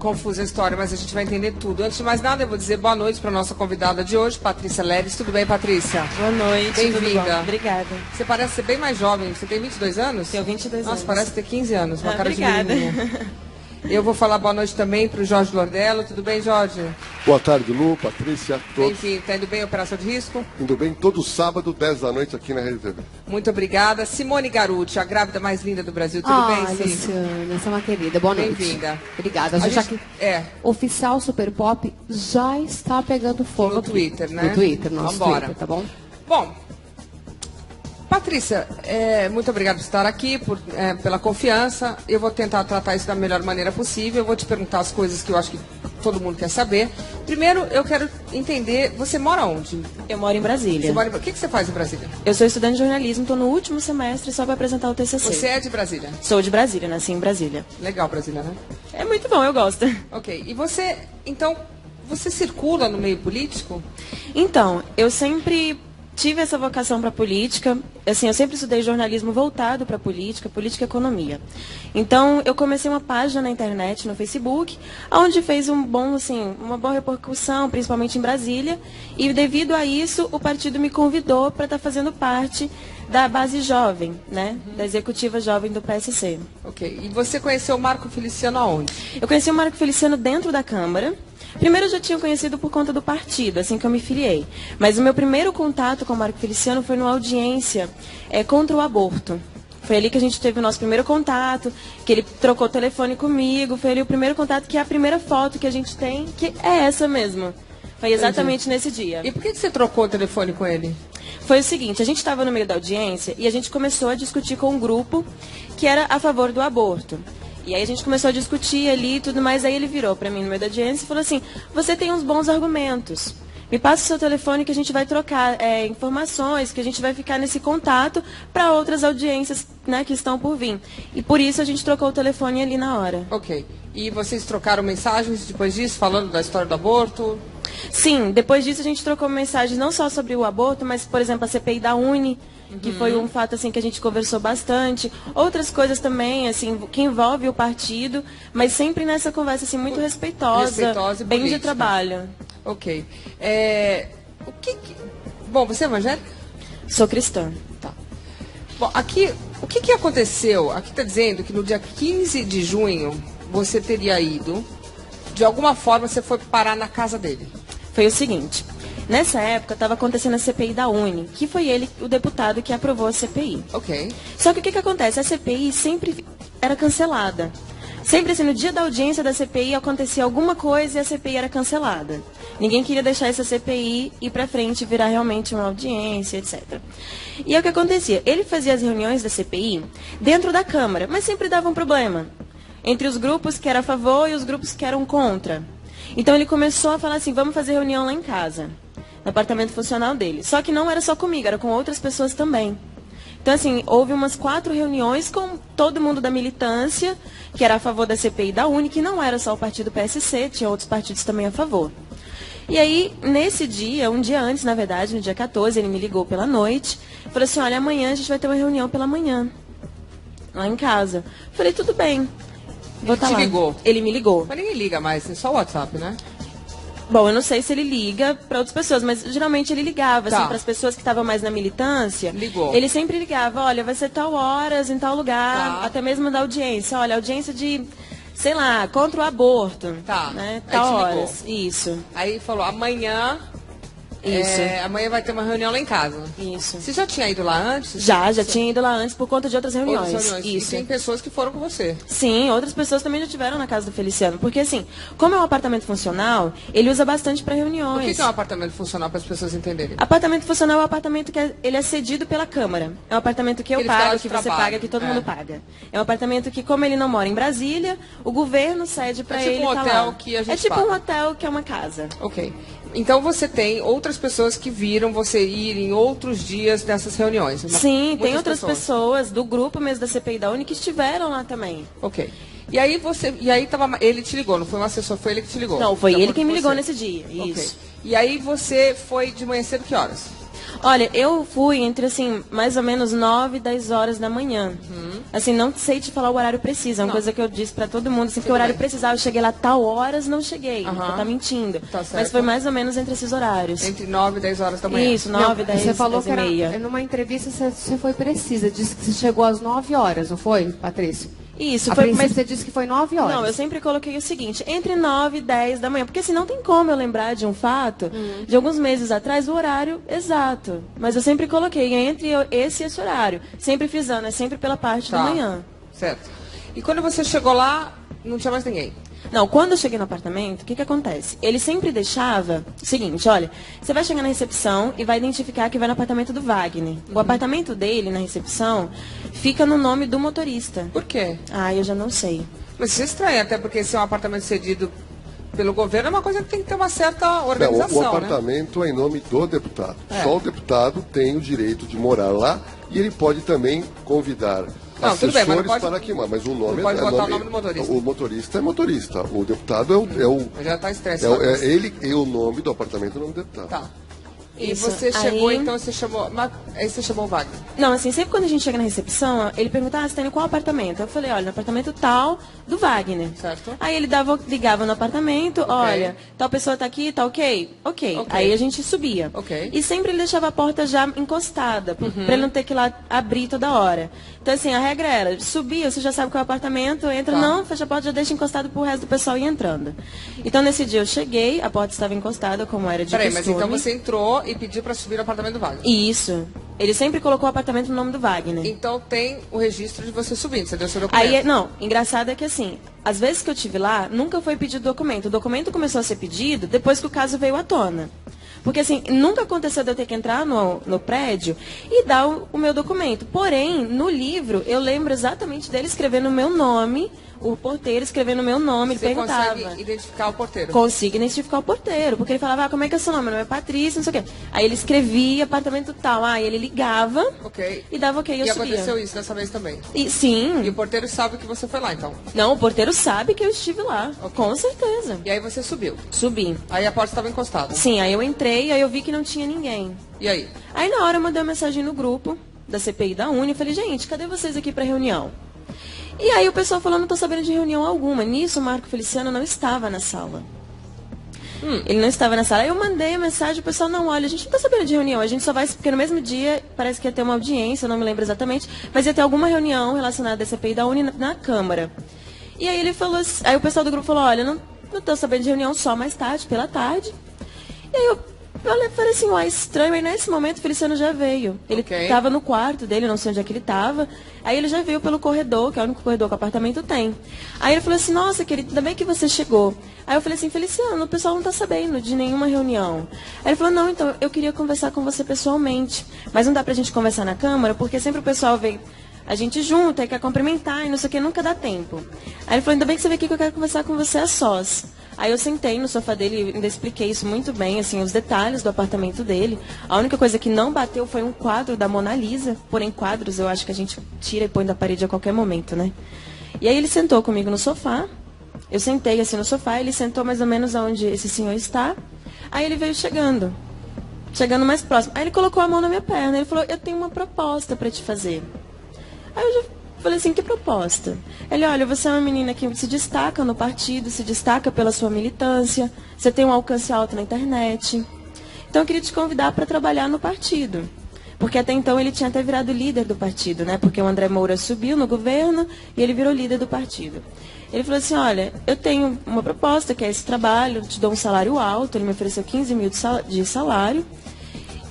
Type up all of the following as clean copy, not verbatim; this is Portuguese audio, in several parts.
confusa a história, mas a gente vai entender tudo. Antes de mais nada, eu vou dizer boa noite para a nossa convidada de hoje, Patrícia Leves. Tudo bem, Patrícia? Boa noite. Bem-vinda. Obrigada. Você parece ser bem mais jovem. Você tem 22 anos? Tenho 22 anos. Nossa, parece ter 15 anos. Uma cara obrigada. de menininha. Eu vou falar boa noite também para o Jorge Lordello. Tudo bem, Jorge? Boa tarde, Lu, Patrícia, todos. Bem-vindo. Está indo bem a Operação de Risco? Indo bem todo sábado, 10 da noite, aqui na Rede TV. Muito obrigada. Simone Garuti, a grávida mais linda do Brasil. Tudo bem, Sim? Luciana, você é uma querida. Boa noite. Bem-vinda. Obrigada. Oficial Super Pop já está pegando fogo no Twitter, né? No Twitter, nosso Vambora. Twitter, tá bom? Bom, Patrícia, muito obrigada por estar aqui, pela confiança. Eu vou tentar tratar isso da melhor maneira possível. Eu vou te perguntar as coisas que eu acho que todo mundo quer saber. Primeiro, eu quero entender, você mora onde? Eu moro em Brasília. O que você faz em Brasília? Eu sou estudante de jornalismo, estou no último semestre só para apresentar o TCC. Você é de Brasília? Sou de Brasília, nasci em Brasília. Legal, Brasília, né? É muito bom, eu gosto. Ok. E você, então, você circula no meio político? Então, eu sempre tive essa vocação para política. Assim, eu sempre estudei jornalismo voltado para política e economia. Então, eu comecei uma página na internet, no Facebook, onde fez uma boa repercussão, principalmente em Brasília. E devido a isso, o partido me convidou para estar fazendo parte da base jovem, né? Da executiva jovem do PSC. Ok. E você conheceu o Marco Feliciano aonde? Eu conheci o Marco Feliciano dentro da Câmara. Primeiro eu já tinha conhecido por conta do partido, assim que eu me filiei. Mas o meu primeiro contato com o Marco Feliciano foi numa audiência contra o aborto. Foi ali que a gente teve o nosso primeiro contato, que ele trocou o telefone comigo. Foi ali o primeiro contato, que é a primeira foto que a gente tem, que é essa mesmo. Foi exatamente nesse dia. E por que você trocou o telefone com ele? Foi o seguinte, a gente estava no meio da audiência e a gente começou a discutir com um grupo que era a favor do aborto. E aí a gente começou a discutir ali e tudo mais, aí ele virou para mim no meio da audiência e falou assim, você tem uns bons argumentos, me passa o seu telefone que a gente vai trocar informações, que a gente vai ficar nesse contato para outras audiências, né, que estão por vir. E por isso a gente trocou o telefone ali na hora. Ok. E vocês trocaram mensagens depois disso, falando da história do aborto? Sim, depois disso a gente trocou mensagens não só sobre o aborto, mas, por exemplo, a CPI da Uni, que foi um fato assim que a gente conversou bastante. Outras coisas também, assim, que envolve o partido, mas sempre nessa conversa assim muito respeitosa e bem política. de trabalho. Ok. Bom, você é evangélica? Sou cristã. Tá. Bom, aqui, o que aconteceu? Aqui está dizendo que no dia 15 de junho você teria ido, de alguma forma você foi parar na casa dele. Foi o seguinte, nessa época estava acontecendo a CPI da Uni, que foi ele, o deputado, que aprovou a CPI. Ok. Só que o que acontece? A CPI sempre era cancelada. Sempre assim, no dia da audiência da CPI acontecia alguma coisa e a CPI era cancelada. Ninguém queria deixar essa CPI ir para frente e virar realmente uma audiência, etc. E é o que acontecia. Ele fazia as reuniões da CPI dentro da Câmara, mas sempre dava um problema entre os grupos que eram a favor e os grupos que eram contra. Então ele começou a falar assim, vamos fazer reunião lá em casa, no apartamento funcional dele. Só que não era só comigo, era com outras pessoas também. Então, assim, houve umas 4 reuniões com todo mundo da militância, que era a favor da CPI da Uni, que não era só o partido PSC, tinha outros partidos também a favor. E aí, nesse dia, um dia antes, na verdade, no dia 14, ele me ligou pela noite, falou assim, olha, amanhã a gente vai ter uma reunião pela manhã, lá em casa. Falei, tudo bem. Vou estar lá. Ele te ligou? Ele me ligou. Mas ninguém liga mais, é só o WhatsApp, né? Bom, eu não sei se ele liga para outras pessoas, mas geralmente ele ligava, Tá. assim, para as pessoas que estavam mais na militância. Ligou. Ele sempre ligava, olha, vai ser tal horas, em tal lugar, Tá. até mesmo da audiência. Olha, audiência de, sei lá, contra o aborto. Tá. Né, Aí tal te ligou. horas. Isso. Aí falou, amanhã, Isso. amanhã vai ter uma reunião lá em casa. Isso. Você já tinha ido lá antes? Já tinha ido lá antes por conta de outras reuniões. Outras reuniões. Isso. E tem pessoas que foram com você. Sim, outras pessoas também já tiveram na casa do Feliciano. Porque, assim, como é um apartamento funcional, ele usa bastante para O reuniões. que é um apartamento funcional para as pessoas entenderem? Apartamento funcional é um apartamento que ele é cedido pela Câmara. É um apartamento que eu Ele fica lá pago, de que você trabalho. paga, que todo mundo paga. É um apartamento que, como ele não mora em Brasília, o governo cede para tipo ele um tá hotel lá. que a gente É tipo paga. um hotel que é uma casa. Ok. Então você tem outras pessoas que viram você ir em outros dias nessas reuniões. Sim, Muitas tem outras pessoas do grupo mesmo da CPI da Uni que estiveram lá também. Ok. E aí ele te ligou, não foi um assessor, foi ele que te ligou. Não, foi De ele acordo quem com me ligou você. nesse dia. Ok. Isso. E aí você foi de manhã cedo que horas? Olha, eu fui entre, assim, mais ou menos 9 e 10 horas da manhã. Assim, não sei te falar o horário preciso, é uma coisa que eu disse pra todo mundo, assim, porque o horário precisava, eu cheguei lá tal horas, não cheguei, vou tá mentindo. Tá certo. Mas foi mais ou menos entre esses horários. Entre 9 e 10 horas da manhã. Isso, 9, 10, Você falou 10 que e era, meia. numa entrevista você foi precisa, disse que você chegou às 9 horas, não foi, Patrícia? Isso, A foi, princípio mas você disse que foi 9 horas. não, eu sempre coloquei o seguinte, entre 9 e 10 da manhã, porque assim, não tem como eu lembrar de um fato, de alguns meses atrás, o horário exato. Mas eu sempre coloquei entre esse e esse horário, sempre frisando, é sempre pela parte da manhã. Certo. E quando você chegou lá, não tinha mais ninguém? Não, quando eu cheguei no apartamento, o que acontece? Ele sempre deixava o seguinte, olha, você vai chegar na recepção e vai identificar que vai no apartamento do Wagner. O apartamento dele, na recepção, fica no nome do motorista. Por quê? Ah, eu já não sei. Mas isso é estranho, até porque se é um apartamento cedido pelo governo, é uma coisa que tem que ter uma certa Não, organização, o apartamento é em nome do deputado. Só o deputado tem o direito de morar lá e ele pode também convidar Não, tudo bem, mas não assessores pode- para queimar. Mas o nome não pode é botar o nome do motorista. O motorista é motorista. O deputado é o Já tá estressado. ele e o nome do apartamento é o nome do deputado. Tá. E Isso. você chegou, Aí- então você chamou. Aí você chamou o Wagner. Não, assim, sempre quando a gente chega na recepção, ele pergunta, você tá indo em qual apartamento? Eu falei, olha, no apartamento tal do Wagner. Certo. Aí ele ligava no apartamento, olha, tal pessoa tá aqui, tá ok? Ok. Aí a gente subia. Ok. E sempre ele deixava a porta já encostada, pra ele não ter que ir lá abrir toda hora. Então, assim, a regra era, subia, você já sabe qual é o apartamento, entra, Tá. não, fecha a porta, já deixa encostado pro resto do pessoal ir entrando. Então, nesse dia eu cheguei, a porta estava encostada, como era de Peraí, costume. mas então você entrou e pediu para subir no apartamento do Wagner. Isso. Ele sempre colocou o apartamento no nome do Wagner. Então tem o registro de você subindo, você deu seu documento. Aí, não, engraçado é que assim, às vezes que eu tive lá, nunca foi pedido documento. O documento começou a ser pedido depois que o caso veio à tona. Porque assim, nunca aconteceu de eu ter que entrar no prédio e dar o meu documento. Porém, no livro, eu lembro exatamente dele escrevendo o meu nome, o porteiro escrevendo o meu nome, Você ele perguntava. consegue identificar o porteiro. Consigo identificar o porteiro, porque ele falava, como é que é seu nome? Meu nome é Patrícia, não sei o quê. Aí ele escrevia apartamento tal, aí ele ligava Ok. e dava ok, eu E subia. aconteceu isso dessa vez também. E, sim. E o porteiro sabe que você foi lá, então. Não, o porteiro sabe que eu estive lá, com certeza. E aí você subiu. Subi. Aí a porta estava encostada. Sim, aí eu entrei, aí eu vi que não tinha ninguém. E aí? Aí na hora eu mandei uma mensagem no grupo da CPI da Uni e falei, gente, cadê vocês aqui pra reunião? E aí o pessoal falou, não tô sabendo de reunião alguma. Nisso o Marco Feliciano não estava na sala. Ele não estava na sala. Aí eu mandei a mensagem, o pessoal, não, olha, a gente não tá sabendo de reunião, a gente só vai, porque no mesmo dia parece que ia ter uma audiência, eu não me lembro exatamente, mas ia ter alguma reunião relacionada à CPI da Uni na Câmara. E aí ele falou, aí o pessoal do grupo falou, olha, não tô sabendo de reunião, só mais tarde, pela tarde. E aí eu falei assim, uai, estranho. Aí nesse momento o Feliciano já veio. Ele Ok. estava no quarto dele, não sei onde é que ele estava. Aí ele já veio pelo corredor, que é o único corredor que o apartamento tem. Aí ele falou assim, nossa, querido, ainda bem que você chegou. Aí eu falei assim, Feliciano, o pessoal não está sabendo de nenhuma reunião. Aí ele falou, não, então eu queria conversar com você pessoalmente. Mas não dá pra gente conversar na Câmara, porque sempre o pessoal vem, a gente junta e quer cumprimentar e não sei o que, nunca dá tempo. Aí ele falou, ainda bem que você veio aqui que eu quero conversar com você a sós. Aí eu sentei no sofá dele e ainda expliquei isso muito bem, assim, os detalhes do apartamento dele. A única coisa que não bateu foi um quadro da Mona Lisa. Porém, quadros eu acho que a gente tira e põe da parede a qualquer momento, né? E aí ele sentou comigo no sofá. Eu sentei assim no sofá, ele sentou mais ou menos onde esse senhor está. Aí ele veio chegando mais próximo. Aí ele colocou a mão na minha perna. Ele falou, eu tenho uma proposta para te fazer. Aí eu já falei assim, que proposta? Ele, olha, você é uma menina que se destaca no partido, se destaca pela sua militância, você tem um alcance alto na internet. Então eu queria te convidar para trabalhar no partido. Porque até então ele tinha até virado líder do partido, né? Porque o André Moura subiu no governo e ele virou líder do partido. Ele falou assim, olha, eu tenho uma proposta que é esse trabalho, eu te dou um salário alto, ele me ofereceu 15 mil de salário.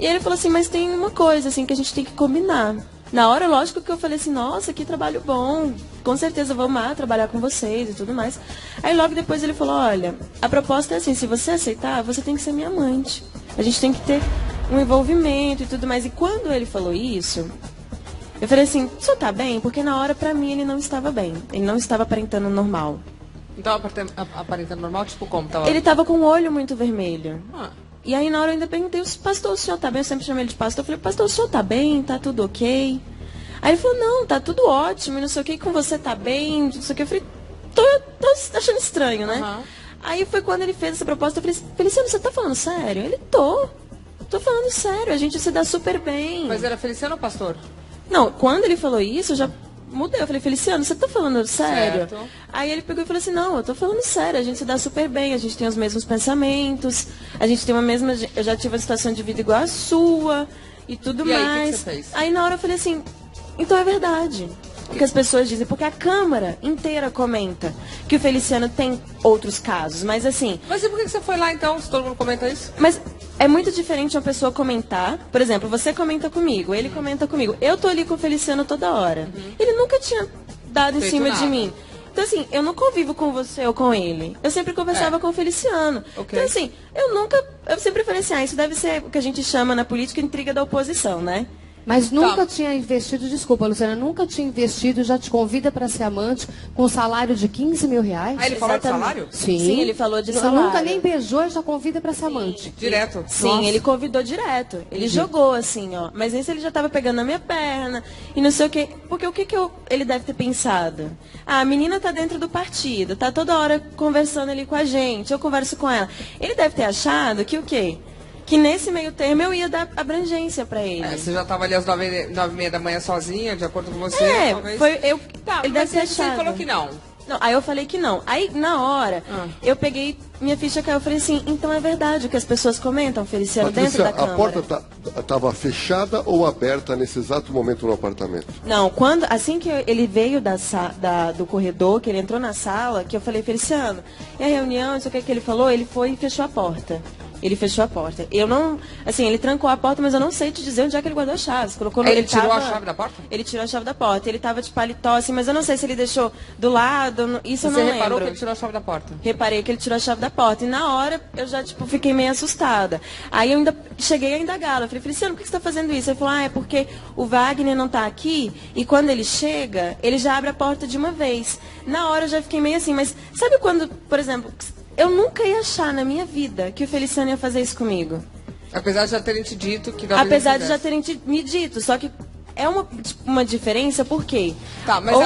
E ele falou assim, mas tem uma coisa assim que a gente tem que combinar. Na hora, lógico que eu falei assim, nossa, que trabalho bom, com certeza vou amar trabalhar com vocês e tudo mais. Aí logo depois ele falou, olha, a proposta é assim, se você aceitar, você tem que ser minha amante. A gente tem que ter um envolvimento e tudo mais. E quando ele falou isso, eu falei assim, o senhor tá bem? Porque na hora, pra mim, ele não estava bem. Ele não estava aparentando normal. Então aparentando normal, tipo como? Tava... Ele estava com o olho muito vermelho. Ah. E aí na hora eu ainda perguntei, pastor, o senhor tá bem? Eu sempre chamei ele de pastor. Eu falei, pastor, o senhor tá bem? Tá tudo ok? Aí ele falou, não, tá tudo ótimo, não sei o que, com você tá bem, não sei o que. Eu falei, tô achando estranho, né? Uhum. Aí foi quando ele fez essa proposta, eu falei, Feliciano, você tá falando sério? Ele, tô tô falando sério, a gente se dá super bem. Mas era Feliciano ou pastor? Não, quando ele falou isso, eu já mudei. Eu falei, Feliciano, você tá falando sério? Certo. Aí ele pegou e falou assim, não, eu tô falando sério, a gente se dá super bem, a gente tem os mesmos pensamentos, a gente tem uma mesma... Eu já tive uma situação de vida igual a sua e tudo E aí, mais. o que você fez? Aí na hora eu falei assim, então é verdade. O que as pessoas dizem, porque a Câmara inteira comenta que o Feliciano tem outros casos, mas assim... Mas e por que você foi lá então, se todo mundo comenta isso? Mas é muito diferente uma pessoa comentar. Por exemplo, você comenta comigo, ele comenta comigo. Eu tô ali com o Feliciano toda hora. Ele nunca tinha dado em Feito cima nada. de mim. Então, assim, eu não convivo com você ou com ele. Eu sempre conversava com o Feliciano. Ok. Então, assim, eu sempre falei assim, isso deve ser o que a gente chama na política intriga da oposição, né? Mas nunca tinha investido, desculpa, Luciana, nunca tinha investido, já te convida para ser amante com um salário de 15 mil reais? Ah, ele falou de Exatamente. salário? Sim, ele falou de salário. Nunca nem beijou e já convida para ser amante. Direto. Sim, Nossa. ele convidou direto. Ele jogou assim, ó. Mas nisso ele já tava pegando na minha perna e não sei o quê. Porque o que ele deve ter pensado? Ah, a menina tá dentro do partido, tá toda hora conversando ali com a gente, eu converso com ela. Ele deve ter achado que o quê? Que nesse meio termo eu ia dar abrangência pra ele. Você já estava ali às 9h30 da manhã sozinha, de acordo com você? É, talvez? foi eu. Tá, ele mas deve ter você achado. falou que não. Não, aí eu falei que não. Aí, na hora, eu peguei, minha ficha caiu, eu falei assim, então é verdade o que as pessoas comentam, Feliciano, dentro Patrícia, da a Câmara. porta estava fechada ou aberta nesse exato momento no apartamento? Não, assim que ele veio do corredor, que ele entrou na sala, que eu falei, Feliciano, e a reunião, isso que ele falou, ele foi e fechou a porta. Ele fechou a porta. Eu não... Assim, ele trancou a porta, mas eu não sei te dizer onde é que ele guardou as chaves. Colocou Ele tirou a chave da porta? Ele tirou a chave da porta. Ele tava de paletó, assim, mas eu não sei se ele deixou do lado, isso eu não Você lembro. reparou que ele tirou a chave da porta? Reparei que ele tirou a chave da porta. E na hora, eu já, fiquei meio assustada. Aí eu ainda cheguei a indagá-lo. Eu falei, Feliciano, por que você está fazendo isso? Ele falou, é porque o Wagner não está aqui e quando ele chega, ele já abre a porta de uma vez. Na hora eu já fiquei meio assim, mas sabe quando, por exemplo, eu nunca ia achar na minha vida que o Feliciano ia fazer isso comigo. Apesar de já terem te dito que... talvez Apesar ele de já fizesse. terem me dito, só que é uma diferença, por quê? Tá, mas Ou-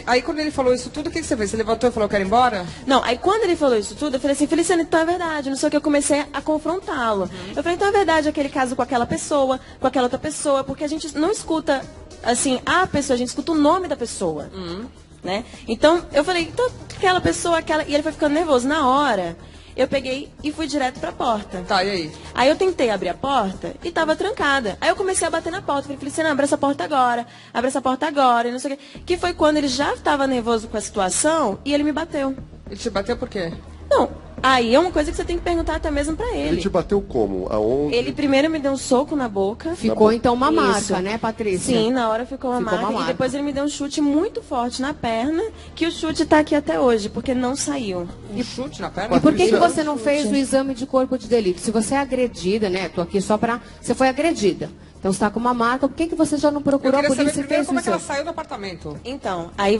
aí quando ele falou isso tudo, o que você fez? Você levantou e falou, quero ir embora? Não, aí quando ele falou isso tudo, eu falei assim, Feliciano, então é verdade, não sei o que, eu comecei a confrontá-lo. Eu falei, então é verdade aquele caso com aquela pessoa, com aquela outra pessoa, porque a gente não escuta, assim, a pessoa, a gente escuta o nome da pessoa, né? Então, eu falei, então aquela pessoa, e ele foi ficando nervoso. Na hora, eu peguei e fui direto pra porta. Tá, e aí? Aí eu tentei abrir a porta e tava trancada. Aí eu comecei a bater na porta. Falei, Feliciano, abre essa porta agora, e não sei o quê. Que foi quando ele já estava nervoso com a situação e ele me bateu. Ele te bateu por quê? Não, aí é uma coisa que você tem que perguntar até mesmo pra Ele ele. te bateu como? Aonde? Ele primeiro me deu um soco na boca. Ficou então uma Isso. marca, né, Patrícia? Sim, na hora ficou uma Ficou uma marca. marca. E depois ele me deu um chute muito forte na perna, que o chute tá aqui até hoje, porque não saiu. Um chute na perna? E por que Patrícia- você não fez o exame de corpo de delito? Se você é agredida, né? Tô aqui só pra... Você foi agredida. Então você tá com uma marca. Por que você já não Eu procurou a queria saber polícia e primeiro fez o como é que ela exame? saiu do apartamento. Então, aí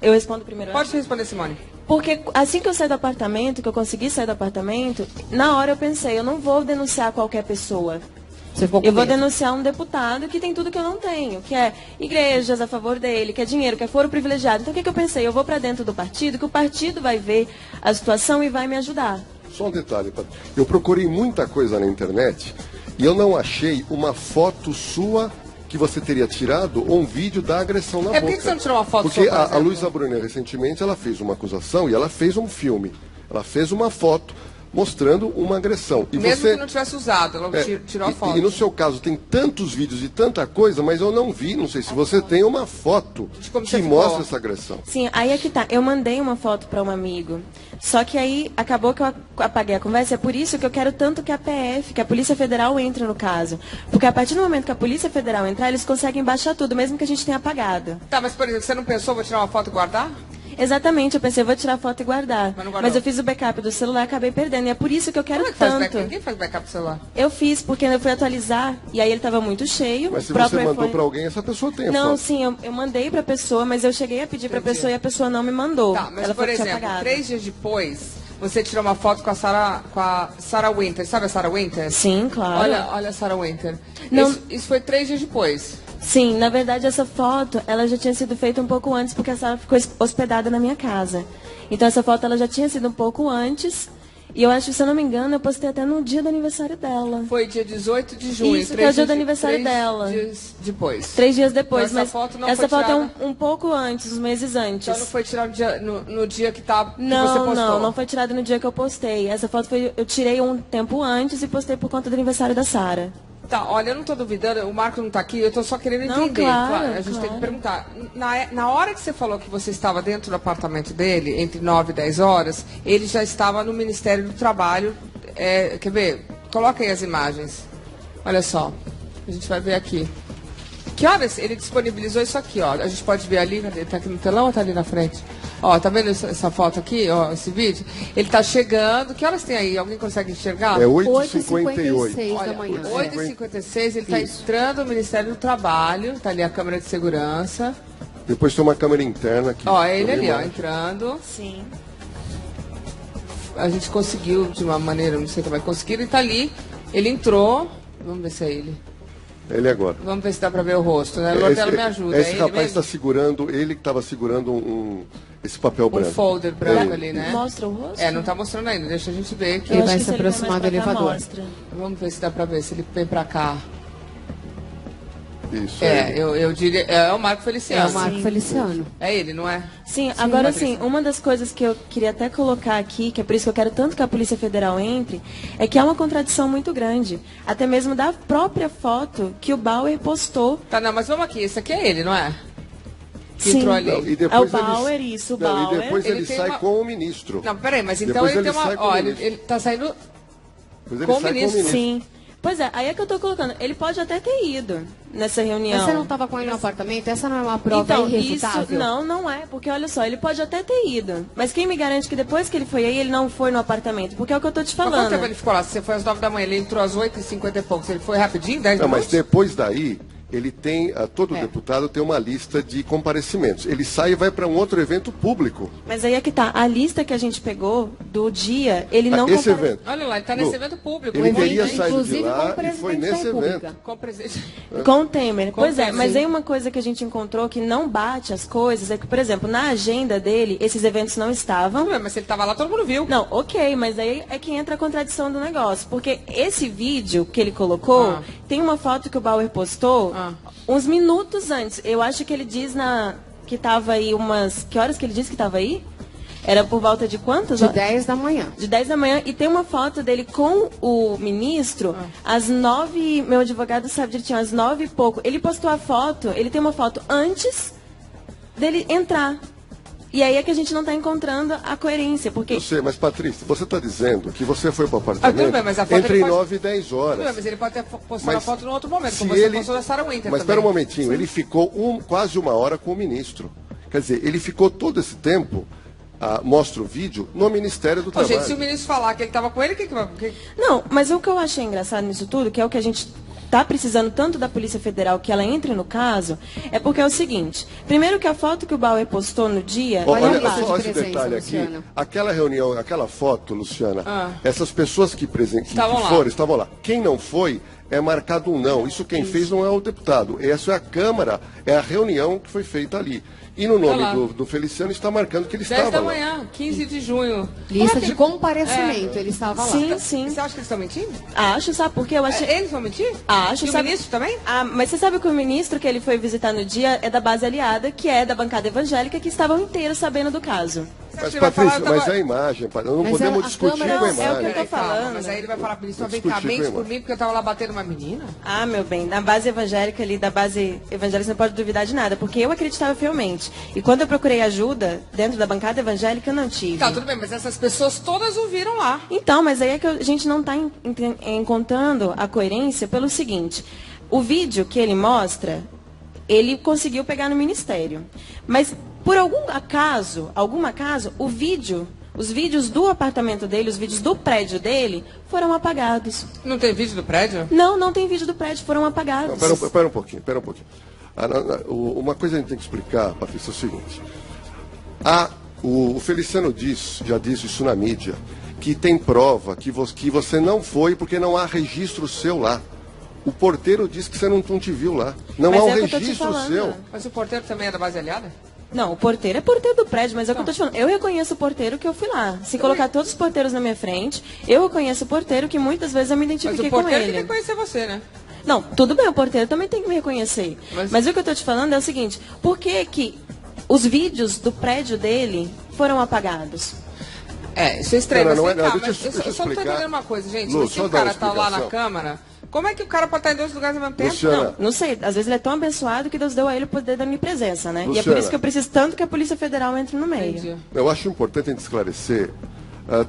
eu respondo primeiro. Pode responder, Simone. Porque assim que eu saí do apartamento, que eu consegui sair do apartamento, na hora eu pensei, eu não vou denunciar qualquer pessoa. Você ficou com Eu vou medo. denunciar um deputado que tem tudo que eu não tenho, que é igrejas a favor dele, que é dinheiro, que é foro privilegiado. Então o que eu pensei? Eu vou para dentro do partido, que o partido vai ver a situação e vai me ajudar. Só um detalhe, Patrícia. Eu procurei muita coisa na internet e eu não achei uma foto sua que você teria tirado ou um vídeo da agressão na boca. Por que você não tirou uma foto Porque sua, por a exemplo? Luísa Brunet, recentemente, ela fez uma acusação e ela fez um filme. Ela fez uma foto mostrando uma agressão. E Mesmo você... que não tivesse usado, ela tirou a foto. E no seu caso tem tantos vídeos e tanta coisa, mas eu não vi, não sei se você tem uma foto De como que você ficou. mostra essa agressão. Sim, aí é que tá. Eu mandei uma foto para um amigo. Só que aí acabou que eu apaguei a conversa. É por isso que eu quero tanto que a PF, que a Polícia Federal, entre no caso. Porque a partir do momento que a Polícia Federal entrar, eles conseguem baixar tudo, mesmo que a gente tenha apagado. Tá, mas por exemplo, você não pensou, vou tirar uma foto e guardar? Exatamente, eu pensei, vou tirar a foto e guardar. Mas não guardou. Mas eu fiz o backup do celular e acabei perdendo. E é por isso que eu quero Como é que faz tanto. backup? Ninguém faz backup do celular. Eu fiz, porque eu fui atualizar e aí ele estava muito cheio. Mas se o próprio você mandou iPhone- para alguém, essa pessoa tem a Não, foto. sim, eu mandei pra pessoa, mas eu cheguei a pedir pra Entendi. pessoa e a pessoa não me mandou. Tá, mas Ela por falou que tinha exemplo, apagado. 3 dias depois, você tirou uma foto com a Sarah Winter. Sabe a Sarah Winter? Sim, claro. Olha a Sarah Winter. Não- Isso foi 3 dias depois. Sim, na verdade essa foto, ela já tinha sido feita um pouco antes, porque a Sara ficou hospedada na minha casa. Então essa foto ela já tinha sido um pouco antes, E eu acho, se eu não me engano, eu postei até no dia do aniversário dela. Foi dia 18 de junho. Isso, que é o dia do aniversário dela. 3 dias depois. 3 dias depois, Então, mas essa foto é um pouco antes, uns meses antes. Então não foi tirado no dia que, tá, que você Não, postou? não foi tirada no dia que eu postei. Essa foto eu tirei um tempo antes e postei por conta do aniversário da Sara. Tá, olha, eu não tô duvidando, o Marco não tá aqui, eu tô só querendo Não, entender. claro, a gente tem que claro. perguntar. Na hora que você falou que você estava dentro do apartamento dele, entre 9 e 10 horas, ele já estava no Ministério do Trabalho. Quer ver? Coloca aí as imagens. Olha só, a gente vai ver aqui. Que horas ele disponibilizou isso aqui, ó? A gente pode ver ali, cadê? Tá aqui no telão ou tá ali na frente? Ó, tá vendo essa foto aqui, ó, esse vídeo? Ele tá chegando. Que horas tem aí? Alguém consegue enxergar? É 8h58. 8h56 da Olha, manhã. 8h56, ele está entrando no Ministério do Trabalho, está ali a câmera de segurança. Depois tem uma câmera interna aqui. Ó, é ele na ali, ó, imagem. entrando. Sim. A gente conseguiu de uma maneira, não sei como é que conseguiram, ele tá ali. Ele entrou. Vamos ver se é ele. Ele agora. Vamos ver se dá pra ver o rosto, né? Lordelo, me ajuda. Esse é ele rapaz mesmo? está segurando, ele que estava segurando esse papel branco. Um folder branco ali, né? Mostra o rosto? Não tá mostrando ainda, deixa a gente ver aqui. Ele Eu vai acho que se ele aproximar mais do pra cá, elevador. mostra. Vamos ver se dá pra ver, se ele vem pra cá. Isso. Eu diria. É o Marco É Feliciano. o Marco Feliciano. É ele, não é? Sim, agora Patrícia. sim, uma das coisas que eu queria até colocar aqui, que é por isso que eu quero tanto que a Polícia Federal entre, é que há uma contradição muito grande. Até mesmo da própria foto que o Bauer postou. Tá, não, mas vamos aqui. Esse aqui é ele, não é? Que Sim. entrou ali. Não, e É o depois Bauer, ele, isso, o não, Bauer. E depois Ele ele tem sai uma- com o ministro. Não, peraí, mas então Depois ele tem ele uma. sai com Ó, o ele, ministro. ele tá saindo. Depois ele Com o sai ministro. com o ministro. Sim. Pois é, aí é que eu tô colocando. Ele pode até ter ido nessa reunião. Mas você não estava com ele no apartamento? Essa não é uma prova Então, irrefutável? isso não é, porque olha só, ele pode até ter ido, mas quem me garante que depois que ele foi aí, ele não foi no apartamento? Porque é o que eu tô te Mas quanto falando. tempo ele ficou lá? Se você foi às 9 da manhã, ele entrou às 8h50 e poucos. Ele foi rapidinho, 10 Não, mas minutos? depois daí, ele tem, todo deputado tem uma lista de comparecimentos. Ele sai e vai para um outro evento público. Mas aí é que tá, a lista que a gente pegou do dia, ele não Esse compare- evento. Olha lá, ele tá Lu, nesse evento público. ele Um teria evento, saído de inclusive lá com o e foi presidente da nesse República. evento. com o presidente. Com o Temer. Com Pois o é, Temer, mas sim. aí uma coisa que a gente encontrou que não bate as coisas é que, por exemplo, na agenda dele, esses eventos não estavam. Tudo bem, mas se ele tava lá, todo mundo viu. Não, ok, mas aí é que entra a contradição do negócio. Porque esse vídeo que ele colocou, tem uma foto que o Bauer postou uns minutos antes. Eu acho que ele diz que tava aí umas... Que horas que ele disse que tava aí? Era por volta de quantas De horas? 10 da manhã. De 10 da manhã. E tem uma foto dele com o ministro às 9... Meu advogado sabe direitinho, às 9 e pouco. Ele postou a foto, ele tem uma foto antes dele entrar. E aí é que a gente não está encontrando a coerência, porque... Eu sei, mas Patrícia, você está dizendo que você foi para o tudo apartamento bem, mas a foto entre ele pode- 9 e 10 Tudo bem, horas. mas ele pode ter postado Mas a foto em outro momento, se como você ele- postou da Sarah Winter Mas também. espera um momentinho, ele ficou quase uma hora com o ministro. Quer dizer, ele ficou todo esse tempo, mostra o vídeo, no Ministério do Ô, Trabalho. gente, se o ministro falar que ele tava com ele, o que vai... Não, mas o que eu achei engraçado nisso tudo, que é o que a gente está precisando tanto da Polícia Federal que ela entre no caso, é porque é o seguinte. Primeiro que a foto que o Bauer postou no dia... Olha, Olha olha lá, só de esse presença, detalhe aqui. Luciana. Aquela reunião, aquela foto, Luciana, essas pessoas que Estavam lá. foram, estavam lá. Quem não foi, é marcado um não. Isso quem fez não é o deputado. Essa é a Câmara, é a reunião que foi feita ali. E no Tá lá. nome do Feliciano está marcando que ele 10 estava da lá. manhã, 15 de junho. Lista Como é de que comparecimento, ele estava lá. Sim, sim. Você acha que eles estão mentindo? Acho, sabe por quê? Eu achei... Eles vão mentir? Acho, E o sabe... ministro também? Ah, mas você sabe que o ministro que ele foi visitar no dia é da base aliada, que é da bancada evangélica, que estavam inteiros sabendo do caso. Você acha Mas, que ele vai Patrícia, falar, mas a imagem, não Mas podemos a discutir Câmara- com a Não, é o que eu imagem. tô falando. Mas aí ele vai falar pro ministro, Vou vem cá, discutir mente com por ele. mim, porque eu tava lá batendo uma menina. Ah, meu bem, na base evangélica ali, da base evangélica, você não pode duvidar de nada, porque eu acreditava fielmente. E quando eu procurei ajuda dentro da bancada evangélica, eu não tive. Tá, tudo bem, mas essas pessoas todas o viram lá. Então, mas aí é que a gente não está encontrando a coerência pelo seguinte. O vídeo que ele mostra, ele conseguiu pegar no ministério. Mas, por algum acaso, os vídeos do apartamento dele, os vídeos do prédio dele, foram apagados. Não tem vídeo do prédio? Não tem vídeo do prédio, foram apagados. Não, pera um pouquinho. Uma coisa a gente tem que explicar, Patrícia, é o seguinte. O Feliciano já disse isso na mídia, que tem prova que você não foi porque não há registro seu lá. O porteiro disse que você não te viu lá. Não Mas há um é o que eu tô te registro falando. seu. Mas o porteiro também é da base aliada? Não, o porteiro é porteiro do prédio, mas é o que eu tô te falando. Eu reconheço o porteiro que eu fui lá. Se colocar todos os porteiros na minha frente, eu reconheço o porteiro que muitas vezes eu me identifiquei com ele. Mas o porteiro tem que conhecer você, né? Não, tudo bem, o porteiro também tem que me reconhecer. Mas o que eu tô te falando é o seguinte, por que os vídeos do prédio dele foram apagados? Isso é estranho. Não, mas não, vem cá, deixa mas eu eu só não tô explicar. entendendo uma coisa, gente. Lu, Se só o dar uma cara tá lá na explicação. Câmara, como é que o cara pode estar em 2 lugares ao mesmo tempo? Luciana, Não sei, às vezes ele é tão abençoado que Deus deu a ele o poder da minha presença, né? E é por Luciana. isso que eu preciso tanto que a Polícia Federal entre no meio. Entendi. eu acho importante a gente esclarecer.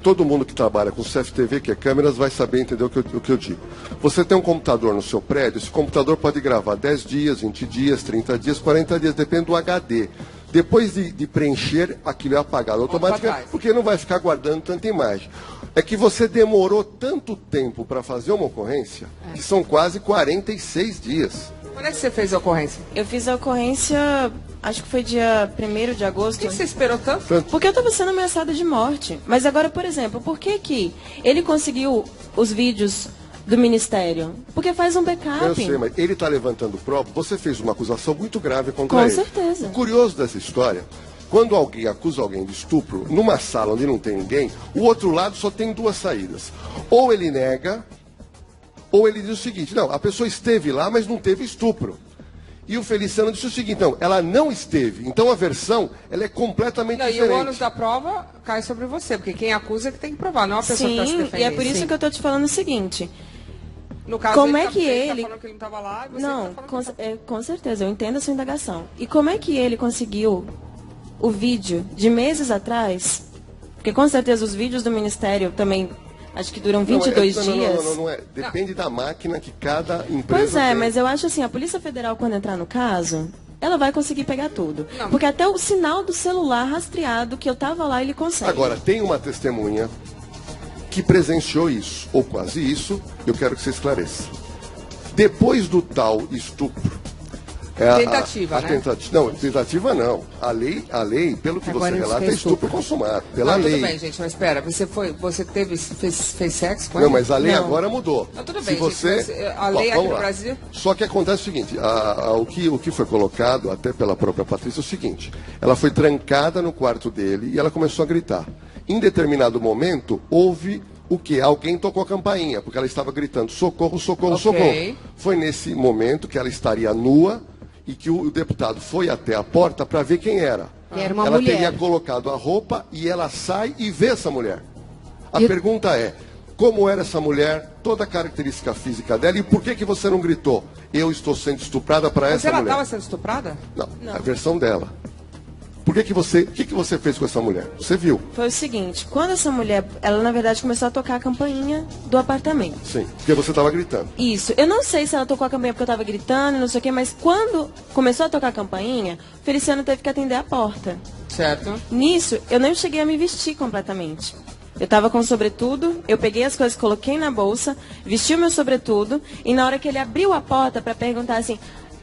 Todo mundo que trabalha com CFTV, que é câmeras, vai saber entender o que eu digo. Você tem um computador no seu prédio, esse computador pode gravar 10 dias, 20 dias, 30 dias, 40 dias, depende do HD. Depois de preencher, aquilo é apagado automaticamente, porque não vai ficar guardando tanta imagem. É que você demorou tanto tempo para fazer uma ocorrência, que são quase 46 dias. Quando é que você fez a ocorrência? Eu fiz a ocorrência, acho que foi dia 1º de agosto. Por que você esperou tanto? Porque eu estava sendo ameaçada de morte. Mas agora, por exemplo, por que ele conseguiu os vídeos do Ministério? Porque faz um backup. Eu sei, mas ele está levantando prova. Você fez uma acusação muito grave contra ele. Com certeza. O curioso dessa história, quando alguém acusa alguém de estupro, numa sala onde não tem ninguém, o outro lado só tem 2 saídas. Ou ele nega, ou ele diz o seguinte, não, a pessoa esteve lá, mas não teve estupro. E o Feliciano disse o seguinte, não, ela não esteve. Então a versão, ela é completamente E diferente. o ônus da prova cai sobre você, porque quem acusa é que tem que provar, não a pessoa que está se Sim, defendendo. e é por isso que eu estou te falando o seguinte. No caso, Como ele é tá, que ele ele... tá falando que ele não estava lá e você Não, tá falando que ele com certeza, eu entendo a sua indagação. E como é que ele conseguiu o vídeo de meses atrás? Porque com certeza os vídeos do Ministério também, acho que duram 22 dias. Não é. Depende da máquina que cada empresa Pois é, tem. mas eu acho assim, a Polícia Federal, quando entrar no caso, ela vai conseguir pegar tudo. Não. Porque até o sinal do celular rastreado que eu tava lá, ele consegue. Agora, tem uma testemunha que presenciou isso, ou quase isso, eu quero que você esclareça. Depois do tal estupro... Tentativa, né? Não, tentativa não. A lei, pelo que Agora você isso relata, é é estupro consumado. Pela Não, lei. tudo bem, gente, mas espera, fez sexo com Não, ele? mas a lei Não. agora mudou. Não, tudo Se bem, gente, você... mas a lei aqui Vamos no lá. Brasil... Só que acontece o seguinte, o que foi colocado, até pela própria Patrícia, é o seguinte, ela foi trancada no quarto dele e ela começou a gritar. Em determinado momento, houve o quê? Alguém tocou a campainha, porque ela estava gritando, socorro, socorro, Ok. socorro. Foi nesse momento que ela estaria nua e que o deputado foi até a porta para ver quem era. Que era uma ela mulher. teria colocado a roupa e ela sai e vê essa mulher. A E- pergunta é, como era essa mulher, toda a característica física dela, e por que você não gritou? Eu estou sendo estuprada para Mas essa ela mulher. estava sendo estuprada? Não, a versão dela. O que você fez com essa mulher? Você viu? Foi o seguinte, quando essa mulher, ela na verdade começou a tocar a campainha do apartamento. Sim, porque você estava gritando. Isso. Eu não sei se ela tocou a campainha porque eu tava gritando, não sei o quê, mas quando começou a tocar a campainha, o Feliciano teve que atender a porta. Certo. Nisso, eu nem cheguei a me vestir completamente. Eu tava com sobretudo, eu peguei as coisas, coloquei na bolsa, vesti o meu sobretudo, e na hora que ele abriu a porta para perguntar assim,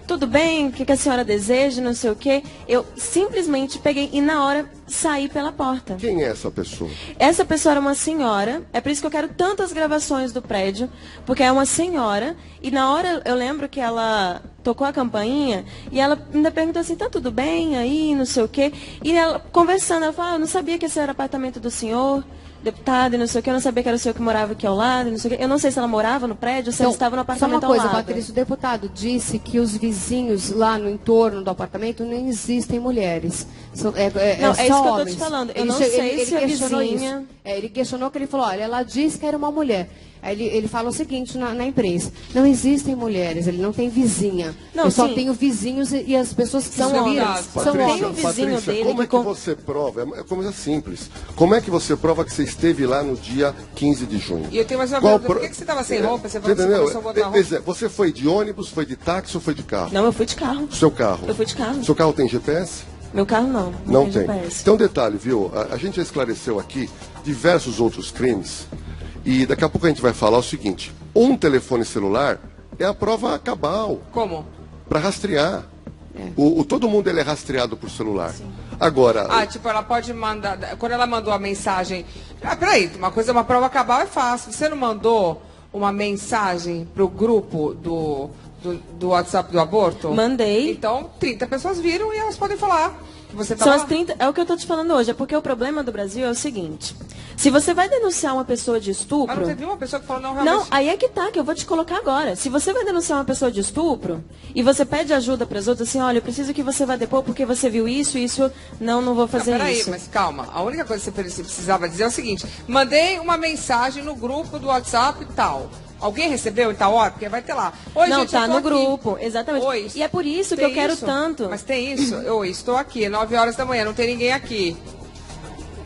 tudo bem, o que a senhora deseja, não sei o quê, eu simplesmente peguei e na hora saí pela porta. Quem é essa pessoa? Essa pessoa era uma senhora, é por isso que eu quero tantas gravações do prédio, porque é uma senhora, e na hora eu lembro que ela tocou a campainha, e ela ainda perguntou assim, tá tudo bem aí, não sei o quê, e ela conversando, ela falou, eu não sabia que esse era apartamento do senhor, deputado, e não sei o que, eu não sabia que era o senhor que morava aqui ao lado, e não sei o que, eu não sei se ela morava no prédio, ou se ela estava no apartamento só uma coisa, ao lado. Patrícia, o deputado disse que os vizinhos lá no entorno do apartamento não existem mulheres. Não, é só isso que eu tô homens. te falando. Eu Ele não che- sei ele se a questionou vizinha- isso. Ele questionou que ele falou, olha, ela disse que era uma mulher. Aí ele fala o seguinte na imprensa, não existem mulheres, ele não tem vizinha. Não, Eu só sim. tenho vizinhos e as pessoas que São viram homens. são Tem homens. um vizinho dele como é que que você prova? É coisa simples. Como é que você prova que você esteve lá no dia 15 de junho? E eu tenho mais uma Qual pergunta, por que você estava sem roupa? Você Você falou que você entendeu? começou a botar roupa. Você foi de ônibus, foi de táxi ou foi de carro? Não, eu fui de carro. Seu carro? Eu fui de carro. Seu carro tem GPS? Meu carro não. Não tem. GPS. Então, detalhe, viu? A gente já esclareceu aqui diversos outros crimes e daqui a pouco a gente vai falar o seguinte: um telefone celular é a prova cabal Como? para rastrear. Todo mundo ele é rastreado por celular. Agora, Ah, tipo, ela pode mandar. Quando ela mandou a mensagem. Ah, peraí, uma prova cabal é fácil. Você não mandou uma mensagem pro grupo do WhatsApp do aborto? Mandei. Então, 30 pessoas viram e elas podem falar. que você São tava as lá. 30, é o que eu estou te falando hoje, é porque o problema do Brasil é o seguinte, se você vai denunciar uma pessoa de Mas estupro... não teve uma pessoa que falou, não, realmente... Não, aí é que tá, que eu vou te colocar agora. Se você vai denunciar uma pessoa de estupro e você pede ajuda para as outras, assim, olha, eu preciso que você vá depor porque você viu isso, não vou fazer peraí, isso. mas calma. A única coisa que você precisava dizer é o seguinte: mandei uma mensagem no grupo do WhatsApp e tal. Alguém recebeu em tal hora? Porque vai ter lá. Oi, Não, gente, tá eu tô no aqui. grupo, exatamente. Oi, E é por isso que tem eu quero isso? tanto. Mas tem isso? Oi, estou aqui, 9 horas da manhã, não tem ninguém aqui.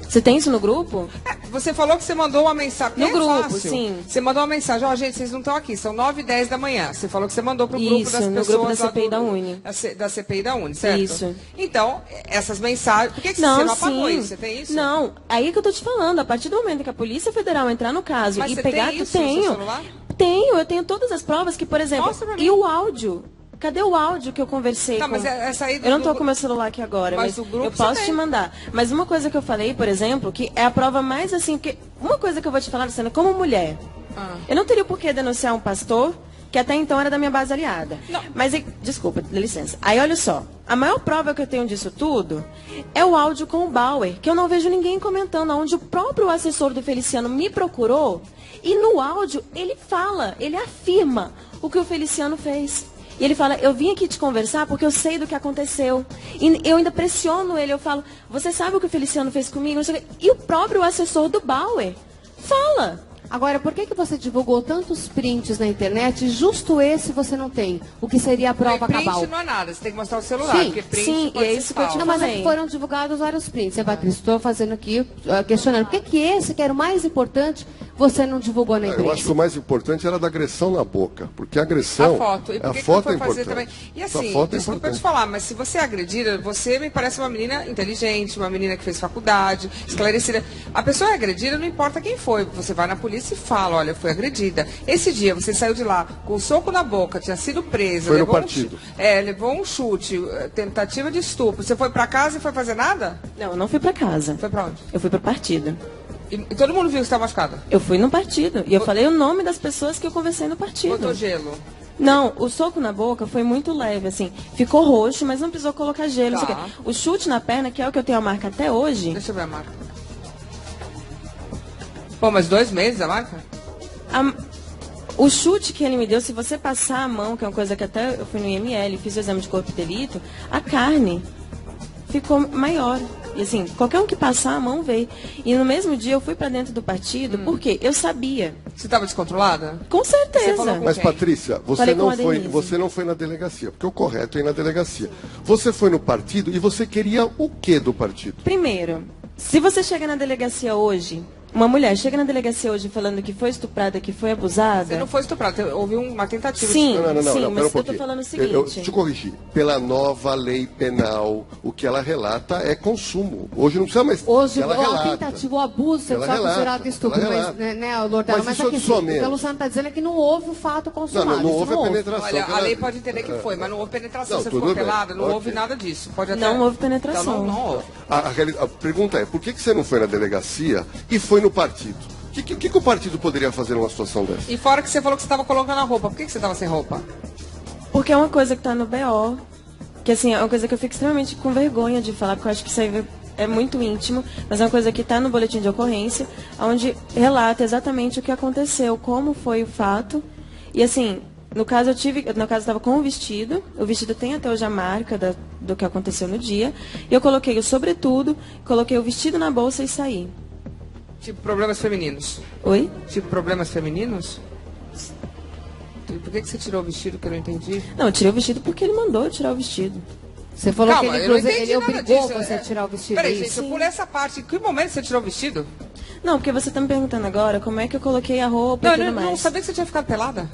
Você tem isso no grupo? Você falou que você mandou uma mensagem. No É grupo, fácil. sim. Você mandou uma mensagem, ó, gente, vocês não estão aqui, são 9 e 10 da manhã. Você falou que você mandou pro grupo Isso, das no pessoas. grupo da lá CPI da Uni. Da CPI da Uni, certo? Isso. Então, essas mensagens. Por que você não apagou isso? Você tem isso? Não, aí que eu tô te falando. A partir do momento que a Polícia Federal entrar no caso Mas e você pegar, tem tu isso no seu tenho. celular? Tenho, eu tenho todas as provas que, por exemplo, Mostra pra mim. e o áudio. Cadê o áudio que eu conversei Tá, com... mas essa aí do- Eu não tô do- com meu celular aqui agora, Mas mas o grupo eu você posso tem. te mandar. Mas uma coisa que eu falei, por exemplo, que é a prova mais assim, porque uma coisa que eu vou te falar, Luciana, como mulher, eu não teria por que denunciar um pastor que até então era da minha base aliada. Não. Mas, desculpa, dá licença. Aí, olha só, a maior prova que eu tenho disso tudo é o áudio com o Bauer, que eu não vejo ninguém comentando, onde o próprio assessor do Feliciano me procurou e no áudio ele fala, ele afirma o que o Feliciano fez. E ele fala, eu vim aqui te conversar porque eu sei do que aconteceu. E eu ainda pressiono ele, eu falo, você sabe o que o Feliciano fez comigo? Não sei o quê. E o próprio assessor do Bauer fala. Agora, por que você divulgou tantos prints na internet e justo esse você não tem? O que seria a prova print cabal? não é nada, você tem que mostrar o celular. Sim, porque print sim, pode e é ser isso que eu te falso. Não, mas é falei. que foram divulgados vários prints. Você, Patrícia, estou fazendo aqui, questionando. Por que esse, que era o mais importante, você não divulgou na Eu acho que imprensa? o mais importante era da agressão na boca, porque a agressão... A foto. E por a que foto que é não foi fazer importante. também? E A assim, foto é desculpa eu te importante. falar, mas se você é agredida, você me parece uma menina inteligente, uma menina que fez faculdade, esclarecida. A pessoa é agredida, não importa quem foi. Você vai na polícia e fala, olha, eu fui agredida. Esse dia você saiu de lá com um soco na boca, tinha sido presa. Foi no levou partido. Levou um chute, tentativa de estupro. Você foi pra casa e foi fazer nada? Não, eu não fui pra casa. Foi pra onde? Eu fui pro partido. E todo mundo viu que você estava machucada? Eu fui no partido. E eu falei o nome das pessoas que eu conversei no partido. Botou gelo? Não, o soco na boca foi muito leve, assim. Ficou roxo, mas não precisou colocar gelo. não sei o Tá. quê. O chute na perna, que é o que eu tenho a marca até hoje. Deixa eu ver a marca. Pô, mas 2 meses a marca? O chute que ele me deu, se você passar a mão, que é uma coisa que até eu fui no IML, fiz o exame de corpo de delito, a carne ficou maior. E assim, qualquer um que passar a mão veio. E no mesmo dia eu fui pra dentro do partido, porque eu sabia. Você estava descontrolada? Com Você certeza. falou com Mas, quem? Patrícia, Falei com a Denise. você não foi na delegacia, porque o correto é ir na delegacia. Você foi no partido e você queria o que do partido? Primeiro, se você chega na delegacia hoje, uma mulher chega na delegacia hoje falando que foi estuprada, que foi abusada. Você não foi estuprada, houve uma tentativa Sim. de estupro. Não, Sim, pera mas um eu tô pouquinho. falando o seguinte. Deixa eu corrigir. Pela nova lei penal, o que ela relata é consumo. Hoje não precisa mais. Hoje, ela a relata. tentativa, o abuso Ela sexual relata, considerado estupro. ela Mas, relata. né, Lordela, Mas mas isso aqui, é só sim, o que menos. a Luciana está dizendo é que não houve o fato consumado. Não isso houve a houve. penetração. Olha, a pela- lei pode entender que foi, mas não houve penetração. Não, Você tudo ficou bem. pelada, não Ok. houve nada disso. Pode até... Não houve penetração. Então, não houve. A pergunta é, por que você não foi na delegacia e foi no partido? O que o partido poderia fazer numa situação dessa? E fora que você falou que você estava colocando a roupa, por que você estava sem roupa? Porque é uma coisa que tá no BO, que assim, é uma coisa que eu fico extremamente com vergonha de falar, porque eu acho que isso aí é muito íntimo, mas é uma coisa que tá no boletim de ocorrência, onde relata exatamente o que aconteceu, como foi o fato. E assim, no caso eu estava com o vestido tem até hoje a marca do que aconteceu no dia, e eu coloquei o sobretudo, coloquei o vestido na bolsa e saí. Tipo, problemas femininos. Oi? Tipo, problemas femininos? E por que você tirou o vestido que eu não entendi? Não, eu tirei o vestido porque ele mandou eu tirar o vestido. Você falou Calma, que ele, eu não inclusive, entendi ele nada obrigou disso. você a tirar o vestido. Peraí, é gente, isso? eu pulei essa parte. Em que momento você tirou o vestido? Não, porque você tá me perguntando agora como é que eu coloquei a roupa Não, e tudo eu mais. não sabia que você tinha ficado pelada.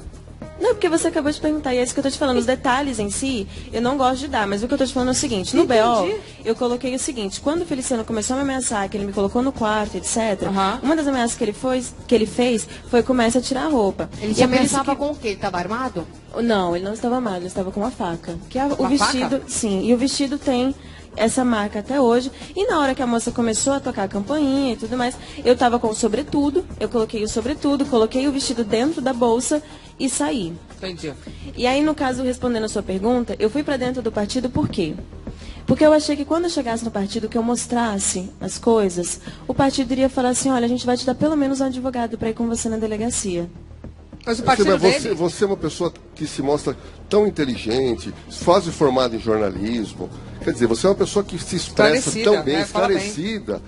Não, porque você acabou de perguntar, e é isso que eu tô te falando. Os detalhes em si, eu não gosto de dar, mas o que eu tô te falando é o seguinte, no Entendi. BO, eu coloquei o seguinte, quando o Feliciano começou a me ameaçar, que ele me colocou no quarto, etc., Aham. uma das ameaças que ele fez foi começar a tirar a roupa. Ele E te é por isso ameaçava que- com o quê? Ele estava armado? Não, ele não estava armado, ele estava com uma faca. Que o Uma vestido, faca? sim, e o vestido tem essa marca até hoje. E na hora que a moça começou a tocar a campainha e tudo mais, eu estava com o sobretudo, eu coloquei o sobretudo, coloquei o vestido dentro da bolsa e saí. Entendi. E aí, no caso, respondendo a sua pergunta, eu fui para dentro do partido por quê? Porque eu achei que quando eu chegasse no partido, que eu mostrasse as coisas, o partido iria falar assim, olha, a gente vai te dar pelo menos um advogado para ir com você na delegacia. Mas o partido dele... Você é uma pessoa que se mostra tão inteligente, quase formada em jornalismo. Quer dizer, você é uma pessoa que se expressa tão bem, esclarecida.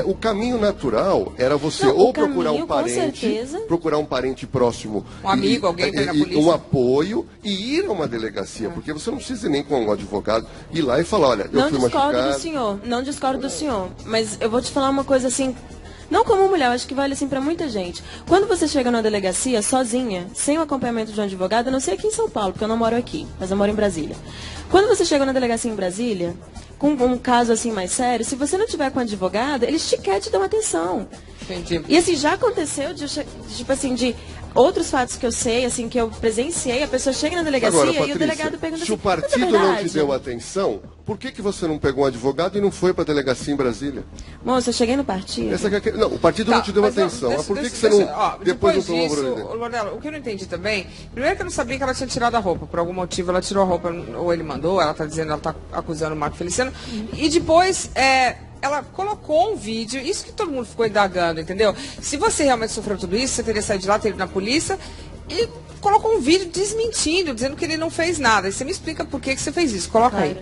O caminho natural era você ou procurar um parente próximo, um amigo, alguém da polícia, um apoio e ir a uma delegacia, porque você não precisa ir nem com um advogado ir lá e falar, olha, eu fui machucado. Não discordo do senhor, mas eu vou te falar uma coisa assim. Não como mulher, acho que vale assim para muita gente. Quando você chega numa delegacia sozinha, sem o acompanhamento de um advogado, eu não sei aqui em São Paulo, porque eu não moro aqui, mas eu moro em Brasília. Quando você chega na delegacia em Brasília, com um caso assim mais sério, se você não tiver com um advogado, eles sequer te dão atenção. Entendi. E assim, já aconteceu tipo assim, de outros fatos que eu sei, assim, que eu presenciei, a pessoa chega na delegacia. Agora, Patrícia, e o delegado pergunta se assim, o partido não te deu atenção, por que você não pegou um advogado e não foi para a delegacia em Brasília? Moça, eu cheguei no partido. Não, o partido não te deu atenção. Mas por que você não depois não tomou providência? Lorela, o que eu não entendi também, primeiro que eu não sabia que ela tinha tirado a roupa, por algum motivo ela tirou a roupa, ou ele mandou, ela está dizendo, ela está acusando o Marco Feliciano, e depois, ela colocou um vídeo, isso que todo mundo ficou indagando, entendeu? Se você realmente sofreu tudo isso, você teria saído de lá, teria ido na polícia e colocou um vídeo desmentindo, dizendo que ele não fez nada. E você me explica por que você fez isso. Coloca aí.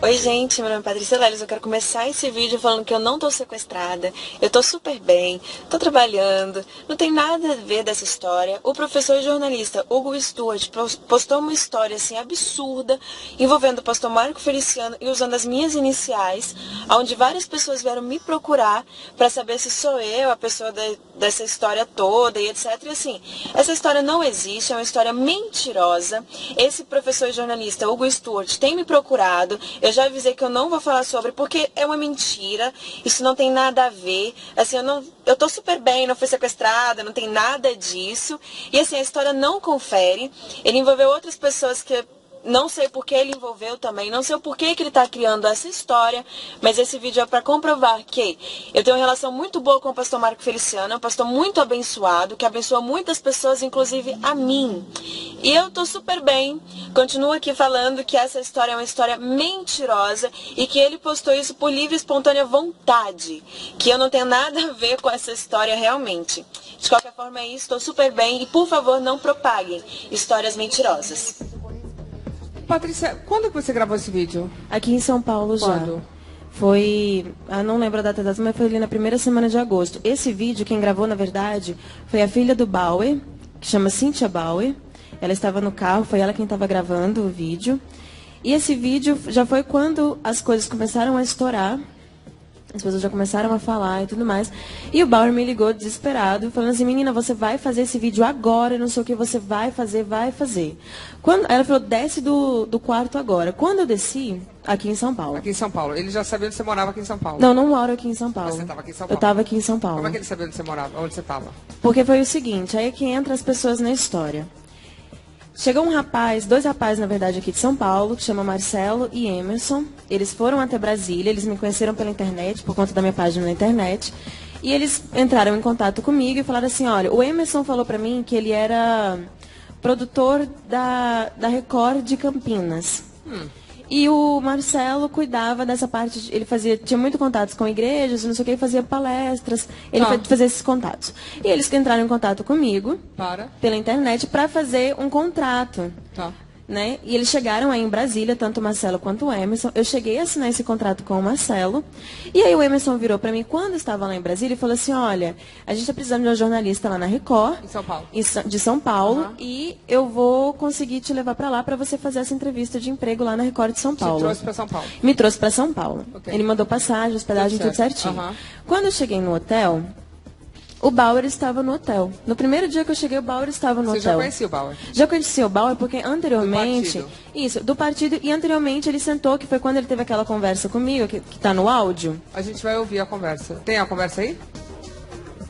Oi, gente, meu nome é Patrícia Leles. Eu quero começar esse vídeo falando que eu não tô sequestrada, eu tô super bem, tô trabalhando, não tem nada a ver dessa história. O professor e jornalista Hugo Stewart postou uma história assim absurda envolvendo o pastor Marco Feliciano e usando as minhas iniciais, onde várias pessoas vieram me procurar para saber se sou eu a pessoa dessa história toda e etc. E assim, essa história não existe, é uma história mentirosa. Esse professor e jornalista Hugo Stewart tem me procurado. Eu já avisei que eu não vou falar sobre, porque é uma mentira, isso não tem nada a ver, assim, eu tô super bem, não fui sequestrada, não tem nada disso, e assim, a história não confere, ele envolveu outras pessoas que não sei por que ele envolveu também, não sei o porquê que ele está criando essa história, mas esse vídeo é para comprovar que eu tenho uma relação muito boa com o pastor Marco Feliciano, é um pastor muito abençoado, que abençoa muitas pessoas, inclusive a mim. E eu tô super bem, continuo aqui falando que essa história é uma história mentirosa e que ele postou isso por livre e espontânea vontade, que eu não tenho nada a ver com essa história realmente. De qualquer forma é isso, estou super bem e por favor não propaguem histórias mentirosas. Patrícia, quando que você gravou esse vídeo? Aqui em São Paulo já. Quando? Foi, não lembro a data exata, mas foi ali na primeira semana de agosto. Esse vídeo, quem gravou, na verdade, foi a filha do Bauer, que chama Cynthia Bauer. Ela estava no carro, foi ela quem estava gravando o vídeo. E esse vídeo já foi quando as coisas começaram a estourar. As pessoas já começaram a falar e tudo mais. E o Bauer me ligou desesperado, falando assim, menina, você vai fazer esse vídeo agora, não sei o que você vai fazer. Ela falou, desce do quarto agora. Quando eu desci, aqui em São Paulo. Aqui em São Paulo. Ele já sabia onde você morava aqui em São Paulo? Não moro aqui em São Paulo. Mas você estava aqui em São Paulo? Eu estava aqui em São Paulo. Como é que ele sabia onde você morava, onde você estava? Porque foi o seguinte, aí é que entra as pessoas na história. Chegou dois rapazes, na verdade, aqui de São Paulo, que chama Marcelo e Emerson. Eles foram até Brasília, eles me conheceram pela internet, por conta da minha página na internet. E eles entraram em contato comigo e falaram assim, olha, o Emerson falou pra mim que ele era produtor da Record de Campinas. E o Marcelo cuidava dessa parte, ele tinha muito contatos com igrejas, não sei o que, ele fazia palestras, ele fazia esses contatos. E eles entraram em contato comigo, pela internet, para fazer um contrato. Né? E eles chegaram aí em Brasília, tanto o Marcelo quanto o Emerson. Eu cheguei a assinar esse contrato com o Marcelo. E aí o Emerson virou para mim, quando eu estava lá em Brasília, e falou assim, olha, a gente está precisando de uma jornalista lá na Record. Em São Paulo. De São Paulo. E eu vou conseguir te levar para lá para você fazer essa entrevista de emprego lá na Record de São Paulo. Te trouxe para São Paulo? Me trouxe para São Paulo. Okay. Ele mandou passagem, hospedagem, tudo certinho. Quando eu cheguei no hotel... O Bauer estava no hotel. No primeiro dia que eu cheguei, o Bauer estava no hotel. Você já conhecia o Bauer? Já conhecia o Bauer, porque anteriormente... Do partido? Isso, do partido. E anteriormente ele sentou, que foi quando ele teve aquela conversa comigo, que está no áudio. A gente vai ouvir a conversa. Tem a conversa aí?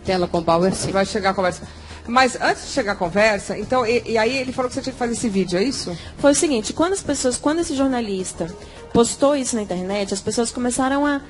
Tela com o Bauer, sim. Vai chegar a conversa. Mas antes de chegar a conversa, então, e aí ele falou que você tinha que fazer esse vídeo, é isso? Foi o seguinte, quando esse jornalista postou isso na internet, as pessoas começaram a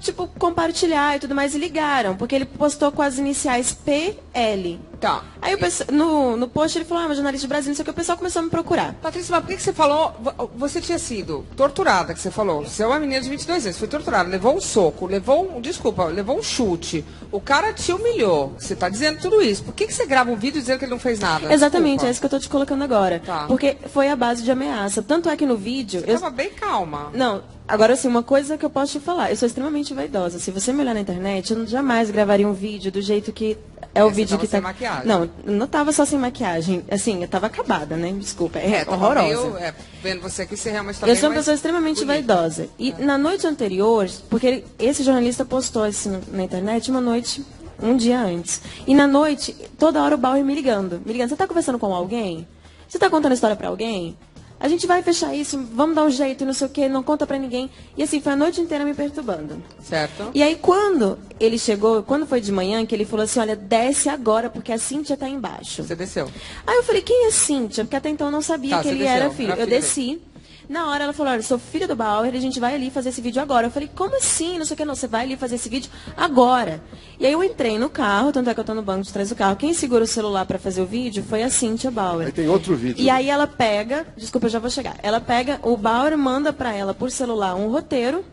tipo, compartilhar e tudo mais, e ligaram, porque ele postou com as iniciais PL. Tá. Aí no post ele falou, uma jornalista de Brasília, não sei o que, o pessoal começou a me procurar. Patrícia, mas por que você falou, você tinha sido torturada, que você falou, você é uma menina de 22 anos, foi torturada, levou um soco, levou um chute, o cara te humilhou, você tá dizendo tudo isso, por que você grava um vídeo dizendo que ele não fez nada? Exatamente, Desculpa. é isso que eu tô te colocando agora. Tá. Porque foi a base de ameaça, tanto é que no vídeo... Você tava bem calma. Não, agora assim, uma coisa que eu posso te falar, eu sou extremamente vaidosa, se você me olhar na internet, eu jamais gravaria um vídeo do jeito que é o vídeo que sem tá... maquiagem. Não tava só sem maquiagem, assim, eu tava acabada, né? Desculpa, Tava horrorosa. meio, vendo você aqui, você realmente tá Eu bem sou uma mais pessoa extremamente bonita. vaidosa. E na noite anterior, porque esse jornalista postou isso na internet um dia antes. E na noite, toda hora o Bauer me ligando. Você tá conversando com alguém? Você tá contando história pra alguém? A gente vai fechar isso, vamos dar um jeito, não sei o quê, não conta pra ninguém. E assim, foi a noite inteira me perturbando. Certo. E aí, quando ele chegou, quando foi de manhã, que ele falou assim, olha, desce agora, porque a Cíntia tá embaixo. Você desceu. Aí eu falei, quem é Cíntia? Porque até então eu não sabia Tá, que você ele desceu, era filho. era Eu filho desci. Na hora ela falou, olha, sou filha do Bauer, a gente vai ali fazer esse vídeo agora. Eu falei, como assim? Não sei o que, não, você vai ali fazer esse vídeo agora. E aí eu entrei no carro, tanto é que eu tô no banco de trás do carro. Quem segura o celular pra fazer o vídeo foi a Cíntia Bauer. Aí tem outro vídeo. E aí ela pega, desculpa, eu já vou chegar. Ela pega, o Bauer manda pra ela por celular um roteiro.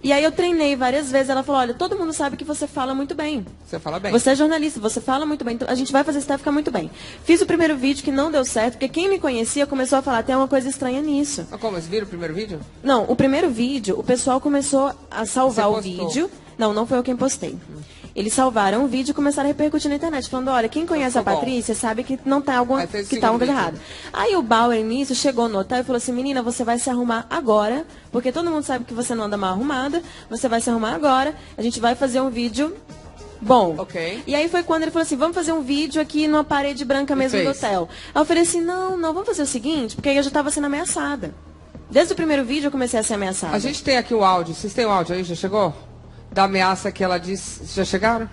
E aí eu treinei várias vezes, ela falou, olha, todo mundo sabe que você fala muito bem. Você fala bem. Você é jornalista, você fala muito bem, então a gente vai fazer isso, vai ficar muito bem. Fiz o primeiro vídeo que não deu certo, porque quem me conhecia começou a falar, tem uma coisa estranha nisso. Mas como, vocês viram o primeiro vídeo? Não, o primeiro vídeo, o pessoal começou a salvar o Você postou? vídeo. Não foi eu quem postei. Eles salvaram o vídeo e começaram a repercutir na internet, falando, olha, quem conhece a ficou bom. Patrícia sabe que não tá alguma, Aí fez o que tá alguma segundo coisa errada. Aí o Bauer, nisso, chegou no hotel e falou assim, menina, você vai se arrumar agora, porque todo mundo sabe que você não anda mal arrumada, você vai se arrumar agora, a gente vai fazer um vídeo bom. Ok. E aí foi quando ele falou assim, vamos fazer um vídeo aqui numa parede branca mesmo do fez? hotel. Aí eu falei assim, não, vamos fazer o seguinte, porque aí eu já estava sendo ameaçada. Desde o primeiro vídeo eu comecei a ser ameaçada. A gente tem aqui o áudio. Vocês têm o áudio aí? Já chegou? Da ameaça que ela disse. Já chegaram?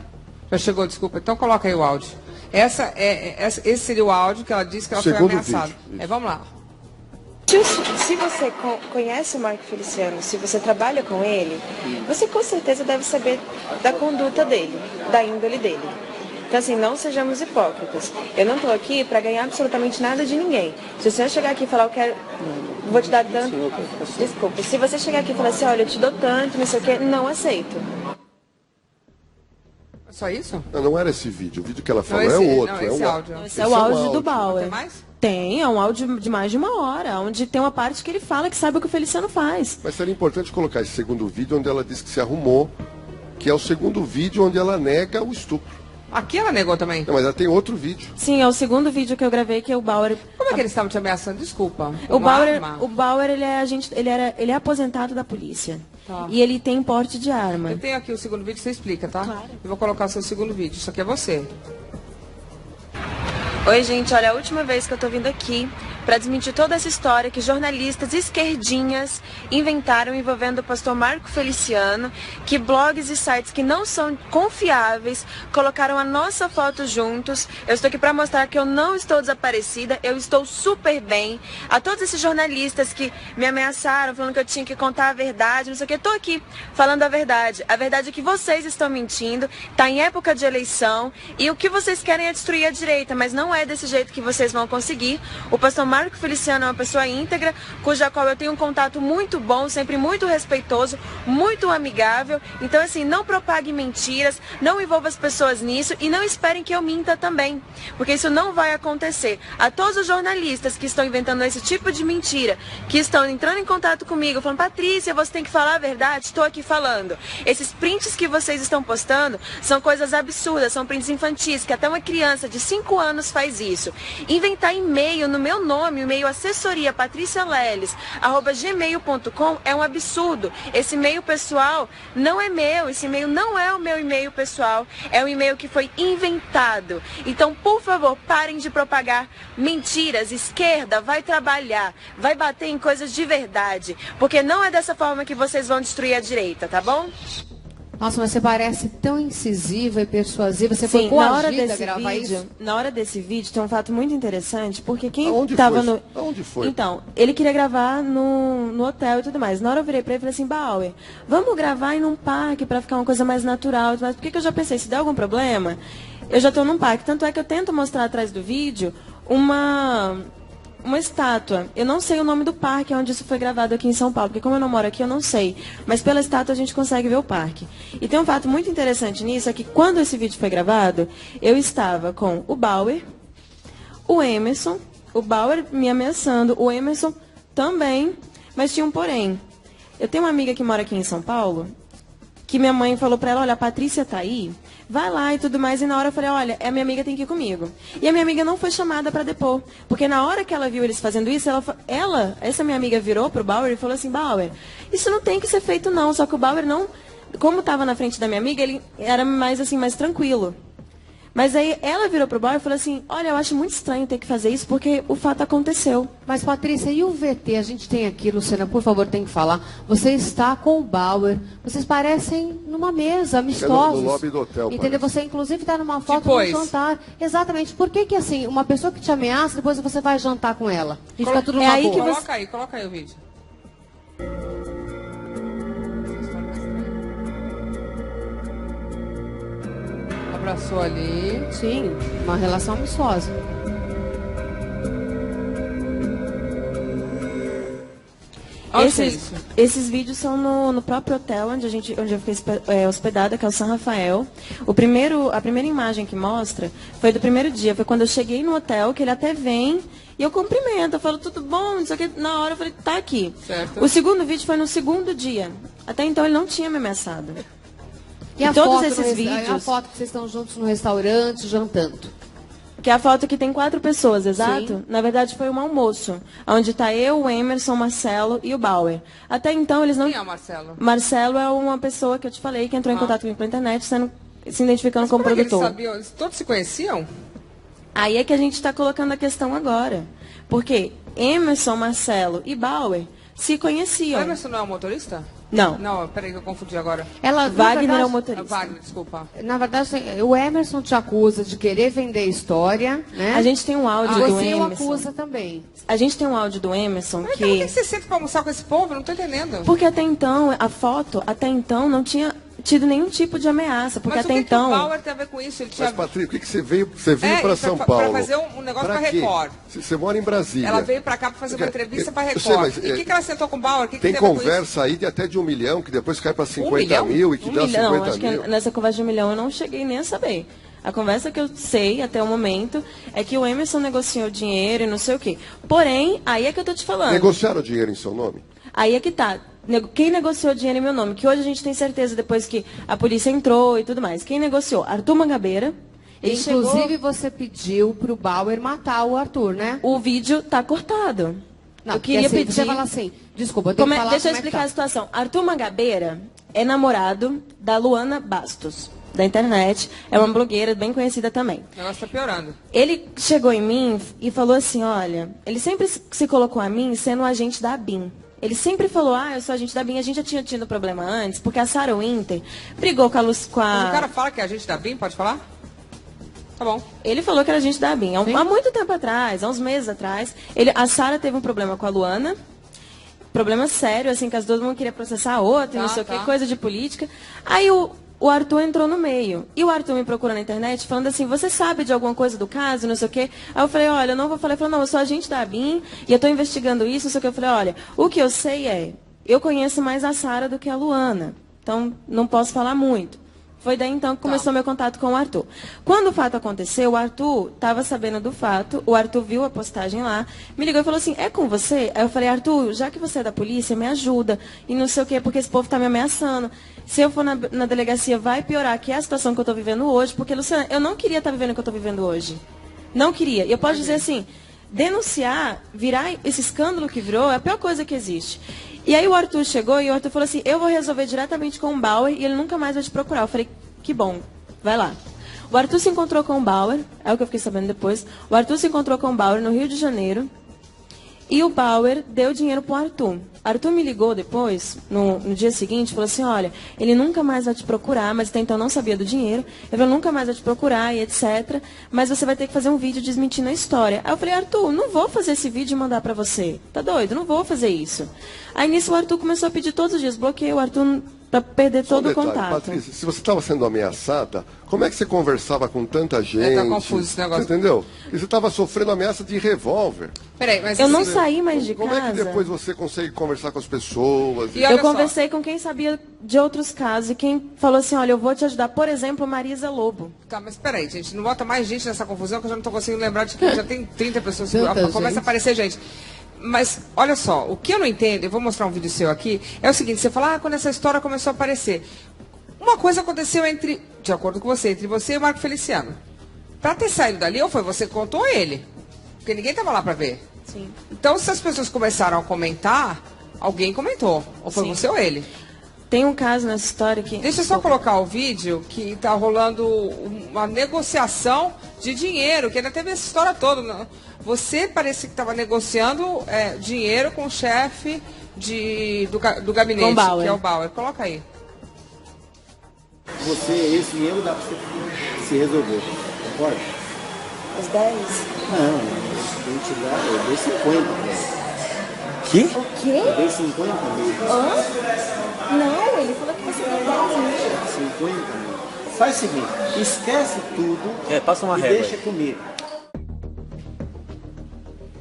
Já chegou, desculpa. Então coloca aí o áudio. Esse seria o áudio que ela disse que ela foi Segundo ameaçada. vídeo. Vamos lá. Se você conhece o Marco Feliciano, se você trabalha com ele, você com certeza deve saber da conduta dele, da índole dele. Então, assim, não sejamos hipócritas. Eu não estou aqui para ganhar absolutamente nada de ninguém. Se o senhor chegar aqui e falar, eu quero... Vou te dar tanto... Desculpa. Se você chegar aqui e falar assim, olha, eu te dou tanto, não sei o quê, não aceito. Só isso? Não era esse vídeo. O vídeo que ela falou Não, é esse- outro. não, é esse um áudio. Esse é o áudio do Bauer. Tem mais? Tem, é um áudio de mais de uma hora, onde tem uma parte que ele fala que sabe o que o Feliciano faz. Mas seria importante colocar esse segundo vídeo onde ela diz que se arrumou, que é o segundo vídeo onde ela nega o estupro. Aqui ela negou também. Não, mas ela tem outro vídeo. Sim, é o segundo vídeo que eu gravei que é o Bauer... Como é que eles estavam te ameaçando? Desculpa. O Uma Bauer, arma? o Bauer ele é aposentado da polícia. Tá. E ele tem porte de arma. Eu tenho aqui o segundo vídeo, você explica, tá? Claro. Eu vou colocar o seu segundo vídeo. Isso aqui é você. Oi, gente, olha, a última vez que eu tô vindo aqui para desmentir toda essa história que jornalistas esquerdinhas inventaram envolvendo o pastor Marco Feliciano, que blogs e sites que não são confiáveis colocaram a nossa foto juntos. Eu estou aqui para mostrar que eu não estou desaparecida, eu estou super bem. A todos esses jornalistas que me ameaçaram, falando que eu tinha que contar a verdade, não sei o que, eu tô aqui falando a verdade. A verdade é que vocês estão mentindo, tá em época de eleição e o que vocês querem é destruir a direita, mas não é desse jeito que vocês vão conseguir. O pastor Marco Feliciano é uma pessoa íntegra, cuja qual eu tenho um contato muito bom, sempre muito respeitoso, muito amigável. Então, assim, não propague mentiras, não envolva as pessoas nisso e não esperem que eu minta também, porque isso não vai acontecer. A todos os jornalistas que estão inventando esse tipo de mentira, que estão entrando em contato comigo, falando, Patrícia, você tem que falar a verdade, estou aqui falando. Esses prints que vocês estão postando são coisas absurdas, são prints infantis, que até uma criança de 5 anos faz isso. Inventar e-mail no meu nome, o e-mail assessoria patricialeles@gmail.com é um absurdo. Esse e-mail pessoal não é meu, esse e-mail não é o meu e-mail pessoal, é um e-mail que foi inventado. Então, por favor, parem de propagar mentiras. Esquerda vai trabalhar, vai bater em coisas de verdade, porque não é dessa forma que vocês vão destruir a direita, tá bom? Nossa, mas você parece tão incisiva e persuasiva. Você foi Sim, na hora coagida a desse gravar vídeo, isso? na hora desse vídeo tem um fato muito interessante, porque quem Aonde estava foi? no... Aonde foi? Então, ele queria gravar no hotel e tudo mais. Na hora eu virei pra ele e falei assim, Bauer, vamos gravar em um parque pra ficar uma coisa mais natural. Mas por que eu já pensei, se der algum problema, eu já estou num parque. Tanto é que eu tento mostrar atrás do vídeo uma estátua. Eu não sei o nome do parque onde isso foi gravado aqui em São Paulo, porque como eu não moro aqui, eu não sei. Mas pela estátua a gente consegue ver o parque. E tem um fato muito interessante nisso, é que quando esse vídeo foi gravado, eu estava com o Bauer, o Emerson, o Bauer me ameaçando, o Emerson também, mas tinha um porém. Eu tenho uma amiga que mora aqui em São Paulo, que minha mãe falou pra ela, olha, a Patrícia tá aí, vai lá e tudo mais. E na hora eu falei, olha, a minha amiga tem que ir comigo. E a minha amiga não foi chamada para depor. Porque na hora que ela viu eles fazendo isso, essa minha amiga virou pro Bauer e falou assim, Bauer, isso não tem que ser feito não. Só que o Bauer não, como estava na frente da minha amiga, ele era mais assim, mais tranquilo. Mas aí ela virou pro Bauer e falou assim, olha, eu acho muito estranho ter que fazer isso porque o fato aconteceu. Mas, Patrícia, e o VT? A gente tem aqui, Luciana, por favor, tem que falar. Você está com o Bauer. Vocês parecem numa mesa, amistosos. no lobby do hotel, entendeu? parece. Você, inclusive, está numa foto Depois. no jantar. Exatamente. Por que, assim, uma pessoa que te ameaça, depois você vai jantar com ela? E fica tudo numa aí boa. que você- Coloca aí o vídeo. Abraçou ali. Sim, uma relação amistosa. Onde é isso? Esses vídeos são no próprio hotel onde eu fiquei hospedada, que é o San Rafael. A primeira imagem que mostra foi do primeiro dia, foi quando eu cheguei no hotel, que ele até vem e eu cumprimento, eu falo, tudo bom, não sei o que. Na hora eu falei, tá aqui. Certo. O segundo vídeo foi no segundo dia. Até então ele não tinha me ameaçado. E a todos foto esses a vídeos, foto que vocês estão juntos no restaurante, jantando. que é a foto que tem 4 pessoas, exato? Sim. Na verdade foi um almoço, onde está eu, o Emerson, o Marcelo e o Bauer. Até então eles não... Quem é o Marcelo? Marcelo é uma pessoa que eu te falei que entrou em contato comigo pela internet, se identificando como Como é que eles produtor. sabiam? Eles todos se conheciam? Aí é que a gente está colocando a questão agora. Porque Emerson, Marcelo e Bauer se O conheciam. Emerson não é o motorista? Não. Não, peraí que eu confundi agora. Ela, Wagner na é o verdade, motorista. Wagner, desculpa. na verdade, o Emerson te acusa de querer vender história, né? A gente tem um áudio do Você o Emerson. acusa também. A gente tem um áudio do Emerson Mas então, por que... que você senta pra almoçar com esse povo? Eu não tô entendendo. Porque até então, a foto, até então, não tinha tido nenhum tipo de ameaça. Porque Mas até o que então... que o Bauer tem a ver com isso? Ele tinha... Mas, Patrícia, por que você veio para São pra Paulo? fazer um negócio pra quê? Record. Você mora em Brasília. Ela veio pra cá pra fazer uma entrevista pra Eu Record. sei, mas, E o que ela sentou com o Bauer? O que Tem tem a ver com isso? conversa aí de até de 1 milhão, que depois cai para 50 milhão? mil e que 1 dá milhão, 50 acho que mil. nessa conversa de 1 milhão eu não cheguei nem a saber. A conversa que eu sei até o momento é que o Emerson negociou dinheiro e não sei o quê. Porém, aí é que eu tô te falando. Negociaram dinheiro em seu nome? Aí é que tá. Quem negociou dinheiro em meu nome? Que hoje a gente tem certeza, depois que a polícia entrou e tudo mais. Quem negociou? Arthur Mangabeira. Ele Inclusive, chegou... você pediu pro Bauer matar o Arthur, né? O vídeo tá cortado. Não, eu queria assim, pedir... Você fala assim, desculpa, eu tenho que falar Deixa eu como é que explicar tá. a situação. Arthur Mangabeira é namorado da Luana Bastos, da internet. É uma blogueira bem conhecida também. O negócio tá piorando. Ele chegou em mim e falou assim, olha, ele sempre se colocou a mim sendo um agente da ABIN. Ele sempre falou, eu sou agente da ABIN. A gente já tinha tido problema antes, porque a Sarah Winter brigou com a Luz... Mas o cara fala que é agente da BIM, pode falar? Tá bom. Ele falou que era agente da ABIN. Há muito tempo atrás, há uns meses atrás, a Sarah teve um problema com a Luana. Problema sério, assim, que as duas não queriam processar a outra, não sei o que, coisa de política. Aí o Arthur entrou no meio. E o Arthur me procurou na internet falando assim, você sabe de alguma coisa do caso, não sei o quê? Aí eu falei, olha, eu não vou falar. Ele falou, não, eu sou agente da ABIN e eu estou investigando isso, não sei o que. Eu falei, olha, o que eu sei é, eu conheço mais a Sarah do que a Luana. Então, não posso falar muito. Foi daí então que começou meu contato com o Arthur. Quando o fato aconteceu, o Arthur estava sabendo do fato, o Arthur viu a postagem lá, me ligou e falou assim, é com você? Aí eu falei, Arthur, já que você é da polícia, me ajuda. E não sei o quê, porque esse povo está me ameaçando. Se eu for na delegacia, vai piorar, que é a situação que eu estou vivendo hoje, porque, Luciana, eu não queria estar vivendo o que eu estou vivendo hoje. Não queria. E eu posso dizer assim, denunciar, virar esse escândalo que virou, é a pior coisa que existe. E aí o Arthur chegou e o Arthur falou assim, eu vou resolver diretamente com o Bauer e ele nunca mais vai te procurar. Eu falei, que bom, vai lá. O Arthur se encontrou com o Bauer, é o que eu fiquei sabendo depois. O Arthur se encontrou com o Bauer no Rio de Janeiro. E o Bauer deu dinheiro pro Arthur. Arthur me ligou depois, no dia seguinte, falou assim, olha, ele nunca mais vai te procurar, mas até então não sabia do dinheiro. Ele falou, nunca mais vai te procurar e etc. Mas você vai ter que fazer um vídeo desmentindo a história. Aí eu falei, Arthur, não vou fazer esse vídeo e mandar pra você. Tá doido? Não vou fazer isso. Aí nisso o Arthur começou a pedir todos os dias, bloqueei o Arthur para perder todo o contato. Patrícia, se você estava sendo ameaçada, como é que você conversava com tanta gente? Tá confuso esse negócio. Você entendeu? E você estava sofrendo ameaça de revólver. Peraí, mas eu não saí mais de Como casa. é que depois você consegue conversar com as pessoas? E olha Eu só. conversei com quem sabia de outros casos e quem falou assim, olha, eu vou te ajudar. Por exemplo, Marisa Lobo. Tá, mas peraí, gente, não bota mais gente nessa confusão que eu já não tô conseguindo lembrar de que já tem 30 pessoas que Tanta começa gente. a aparecer gente. Mas, olha só, o que eu não entendo, eu vou mostrar um vídeo seu aqui, é o seguinte, você fala, quando essa história começou a aparecer. Uma coisa aconteceu de acordo com você, entre você e o Marco Feliciano. Pra ter saído dali, ou foi você que contou ou ele? Porque ninguém tava lá pra ver. Sim. Então, se as pessoas começaram a comentar, alguém comentou. Ou foi Sim. você ou ele. Tem um caso nessa história que... Deixa eu só colocar o vídeo que está rolando uma negociação de dinheiro, que ainda teve essa história toda. Né? Você parece que estava negociando dinheiro com o chefe do gabinete, Com o Bauer. que é o Bauer. Coloca aí. Esse dinheiro dá para você se resolver, concorda? Os 10? Não, eu dei 50 pra ele. Que? O quê? Eu dei 50 mil. Hã? Não, ele falou que você tem 10 mil. 50 mil. Faz o seguinte, esquece tudo Passa uma e régua deixa aí. comigo.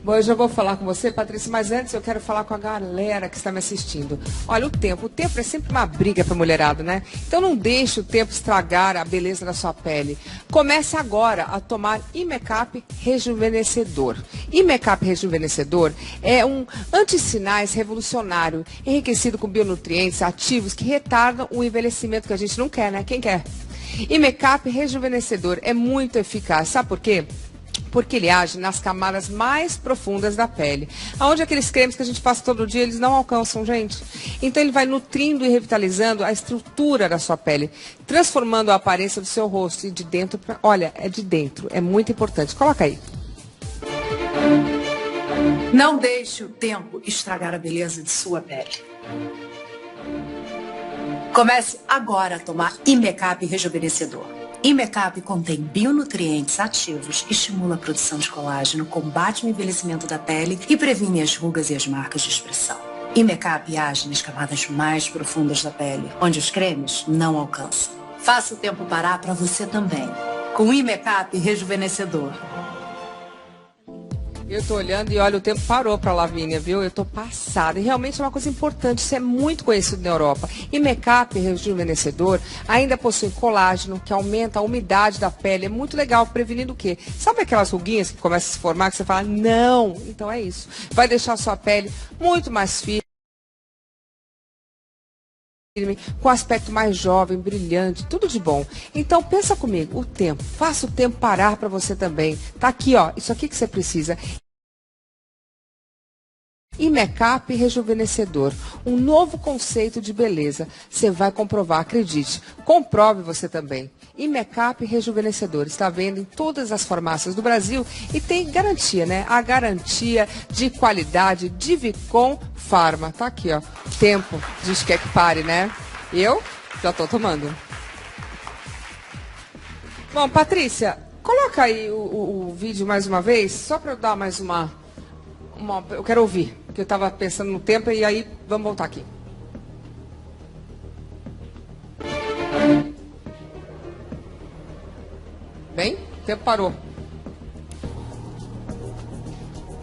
Bom, eu já vou falar com você, Patrícia, mas antes eu quero falar com a galera que está me assistindo. Olha, o tempo é sempre uma briga para mulherada, né? Então não deixe o tempo estragar a beleza da sua pele. Comece agora a tomar Imecap Rejuvenescedor. Imecap Rejuvenescedor é um antissinais revolucionário, enriquecido com bionutrientes ativos que retardam o envelhecimento que a gente não quer, né? Quem quer? Imecap Rejuvenescedor é muito eficaz. Sabe por quê? Porque ele age nas camadas mais profundas da pele, aonde aqueles cremes que a gente passa todo dia, eles não alcançam, gente. Então ele vai nutrindo e revitalizando a estrutura da sua pele, transformando a aparência do seu rosto e de dentro para... Olha, é de dentro, é muito importante. Coloca aí. Não deixe o tempo estragar a beleza de sua pele. Comece agora a tomar Imecap Rejuvenescedor. Imecap contém bionutrientes ativos, estimula a produção de colágeno, combate o envelhecimento da pele e previne as rugas e as marcas de expressão. Imecap age nas camadas mais profundas da pele, onde os cremes não alcançam. Faça o tempo parar para você também, com Imecap Rejuvenescedor. Eu tô olhando e olha, o tempo parou para a Lavínia, viu? Eu tô passada. E realmente é uma coisa importante, isso é muito conhecido na Europa. Imecap Rejuvenescedor ainda possui colágeno, que aumenta a umidade da pele. É muito legal, prevenindo o quê? Sabe aquelas ruguinhas que começam a se formar, que você fala, não, então é isso. Vai deixar a sua pele muito mais firme, com aspecto mais jovem, brilhante, tudo de bom. Então pensa comigo, o tempo, faça o tempo parar para você também. Tá aqui, ó, isso aqui que você precisa. Imecap Rejuvenescedor, um novo conceito de beleza. Você vai comprovar, acredite. Comprove você também. Imecap Rejuvenescedor está vendo em todas as farmácias do Brasil e tem garantia, né? A garantia de qualidade de Vicom Pharma. Tá aqui, ó. Tempo, diz que é que pare, né? Eu já tô tomando. Bom, Patrícia, coloca aí o vídeo mais uma vez, só para eu dar mais uma... Eu quero ouvir, porque eu estava pensando no tempo e aí vamos voltar aqui. Bem, o tempo parou.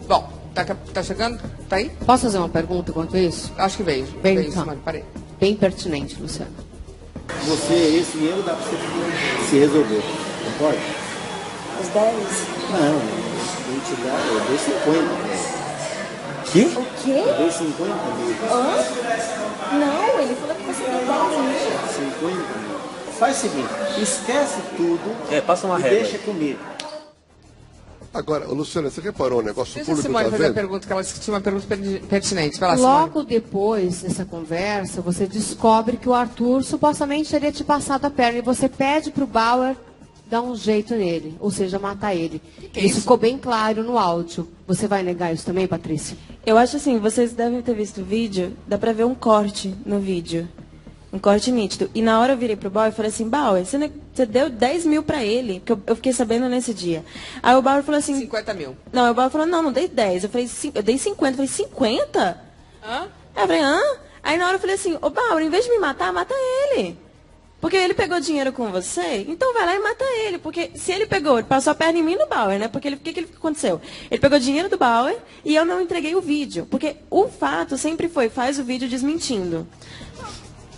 Bom, tá chegando? Tá aí? Posso fazer uma pergunta enquanto isso? Acho que veio. Bem, Veio, tá. Simone, parei. Bem pertinente, Luciano. Esse dinheiro dá para você se resolver, concorda? Os 10? Não, eu dei 50 pra ele. Que? O quê? Eu dei 50 mil. Hã? Não, ele falou que você tem 10 mil. 50 mil. Faz o seguinte, esquece tudo Passa uma e régua deixa aí. comigo. Agora, Luciana, você reparou o negócio Deixa a público Simone tá fazer a vendo? pergunta, que ela disse que tinha uma pergunta pertinente. Vai lá, Simone. Logo depois dessa conversa, você descobre que o Arthur supostamente teria te passado a perna e você pede pro Bauer dar um jeito nele, ou seja, matar ele. Que isso ficou bem claro no áudio. Você vai negar isso também, Patrícia? Eu acho assim, vocês devem ter visto o vídeo, dá pra ver um corte no vídeo. Um corte nítido. E na hora eu virei pro Bauer e falei assim, Bauer, você deu 10 mil pra ele, que eu fiquei sabendo nesse dia. Aí o Bauer falou assim... 50 mil. Não, o Bauer falou, não dei 10. Eu falei, eu dei 50. Eu falei, 50? Hã? Aí eu falei, hã? Aí na hora eu falei assim, ô Bauer, em vez de me matar, mata ele. Porque ele pegou dinheiro com você, então vai lá e mata ele. Porque se ele pegou, ele passou a perna em mim no Bauer, né? Porque o que aconteceu? Ele pegou dinheiro do Bauer e eu não entreguei o vídeo. Porque o fato sempre foi, faz o vídeo desmentindo.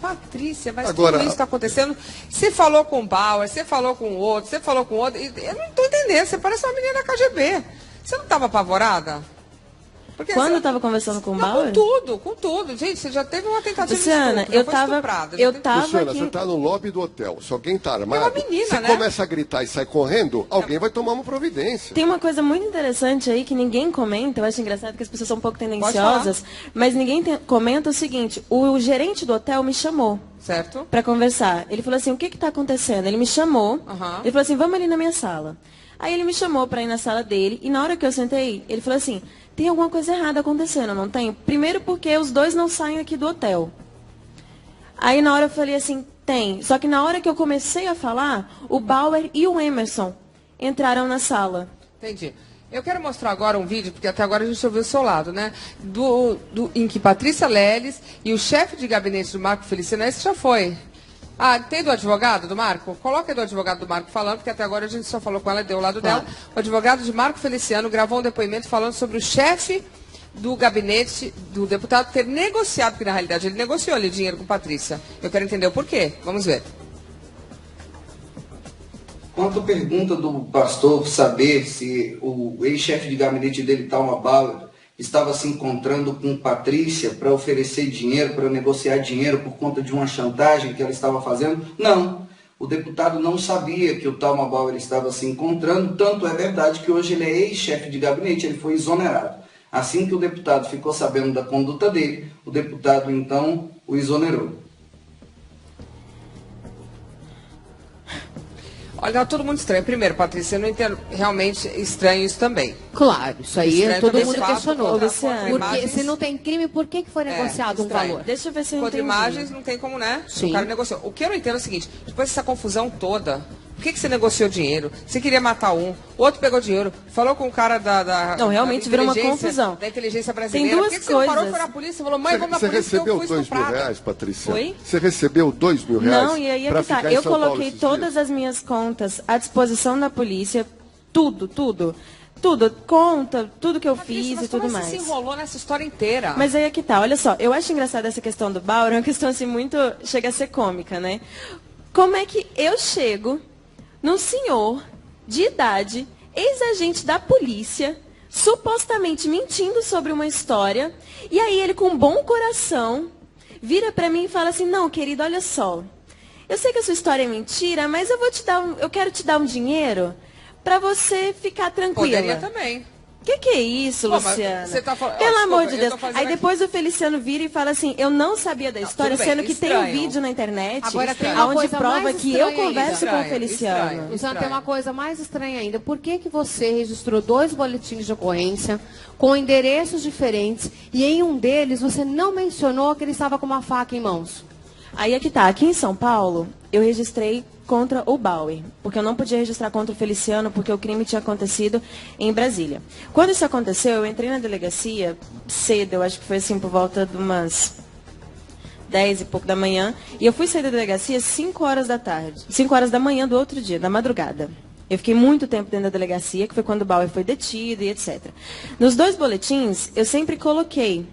Patrícia, mas Agora, tudo isso está acontecendo. Você falou com o Bauer, você falou com o outro, você falou com o outro. Eu não estou entendendo, você parece uma menina da KGB. Você não estava apavorada? Porque Quando você... eu estava conversando com o Não, Bauer? com tudo. Gente, você já teve uma tentativa Luciana, de estupro, eu já foi tava estuprada, já teve- Luciana, aqui... você está no lobby do hotel. Se alguém está armado, É uma menina, você né? começa a gritar e sai correndo, alguém vai tomar uma providência. Tem uma coisa muito interessante aí que ninguém comenta, eu acho engraçado que as pessoas são um pouco tendenciosas, mas ninguém comenta o seguinte, o gerente do hotel me chamou Certo? para conversar. Ele falou assim, o que está acontecendo? Ele me chamou, Aham. ele falou assim, vamos ali na minha sala. Aí ele me chamou para ir na sala dele, e na hora que eu sentei, ele falou assim, tem alguma coisa errada acontecendo, não tem? Primeiro porque os dois não saem aqui do hotel. Aí na hora eu falei assim, tem. Só que na hora que eu comecei a falar, o Bauer e o Emerson entraram na sala. Entendi. Eu quero mostrar agora um vídeo, porque até agora a gente ouviu o seu lado, né? Em que Patrícia Leles e o chefe de gabinete do Marco Feliciano, esse já foi. Ah, tem do advogado do Marco? Coloca aí do advogado do Marco falando, porque até agora a gente só falou com ela e deu o lado dela. O advogado de Marco Feliciano gravou um depoimento falando sobre o chefe do gabinete do deputado ter negociado, porque na realidade ele negociou ali dinheiro com Patrícia. Eu quero entender o porquê. Vamos ver. Quanto à pergunta do pastor saber se o ex-chefe de gabinete dele, Talma Bauer, estava se encontrando com Patrícia para oferecer dinheiro, para negociar dinheiro por conta de uma chantagem que ela estava fazendo, não. O deputado não sabia que o Talma Bauer estava se encontrando, tanto é verdade que hoje ele é ex-chefe de gabinete, ele foi exonerado. Assim que o deputado ficou sabendo da conduta dele, o deputado então o exonerou. Olha, todo mundo estranho. Primeiro, Patrícia, eu não entendo. Realmente estranho isso também. Claro, isso aí Estranho todo também mundo esse fato, questionou. contra Luciana. Porque imagens. se não tem crime, por que foi negociado um estranho. valor? Deixa eu ver se eu Contra entendi. imagens não tem como, né? Sim. O cara negociou. O que eu não entendo é o seguinte, depois dessa confusão toda, por que você negociou dinheiro? Você queria matar um, o outro pegou dinheiro, falou com o cara da Não, realmente da virou uma inteligência- confusão. Da inteligência brasileira. duas por que você não parou coisas. e foi na polícia e falou, mãe, vamos na Você polícia que eu recebeu fui R$2 estuprada? mil, Patrícia? Oi? Você recebeu R$2 mil Não, e aí é pra que tá. ficar em Eu São Paulo coloquei esses todas dias? as minhas contas à disposição da polícia, tudo. Tudo, conta, tudo que eu Patrícia, fiz mas e tudo como mais. Você se enrolou nessa história inteira. Mas aí é que tá, olha só, eu acho engraçada essa questão do Bauer, é uma questão assim muito, chega a ser cômica, né? Como é que eu chego num senhor de idade, ex-agente da polícia, supostamente mentindo sobre uma história, e aí ele com bom coração vira pra mim e fala assim, não, querido, olha só, eu sei que a sua história é mentira, mas eu quero te dar um dinheiro pra você ficar tranquila. Poderia também. Que é isso, Pô, mas Luciana? você tá falando- Pelo desculpa, amor de eu Deus. tô fazendo Aí aqui- depois o Feliciano vira e fala assim, eu não sabia da história, tudo bem, sendo que tem estranho. um vídeo na internet Agora tem uma onde coisa prova mais que eu estranha converso ainda. com o Feliciano. Estranho. Luciana, tem uma coisa mais estranha ainda. Por que você registrou 2 boletins de ocorrência com endereços diferentes e em um deles você não mencionou que ele estava com uma faca em mãos? Aí é que tá, aqui em São Paulo, eu registrei contra o Bauer, porque eu não podia registrar contra o Feliciano, porque o crime tinha acontecido em Brasília. Quando isso aconteceu, eu entrei na delegacia cedo, eu acho que foi assim por volta de umas 10 e pouco da manhã, e eu fui sair da delegacia às 5 horas da tarde, 5 horas da manhã do outro dia, da madrugada. Eu fiquei muito tempo dentro da delegacia, que foi quando o Bauer foi detido e etc. Nos 2 boletins, eu sempre coloquei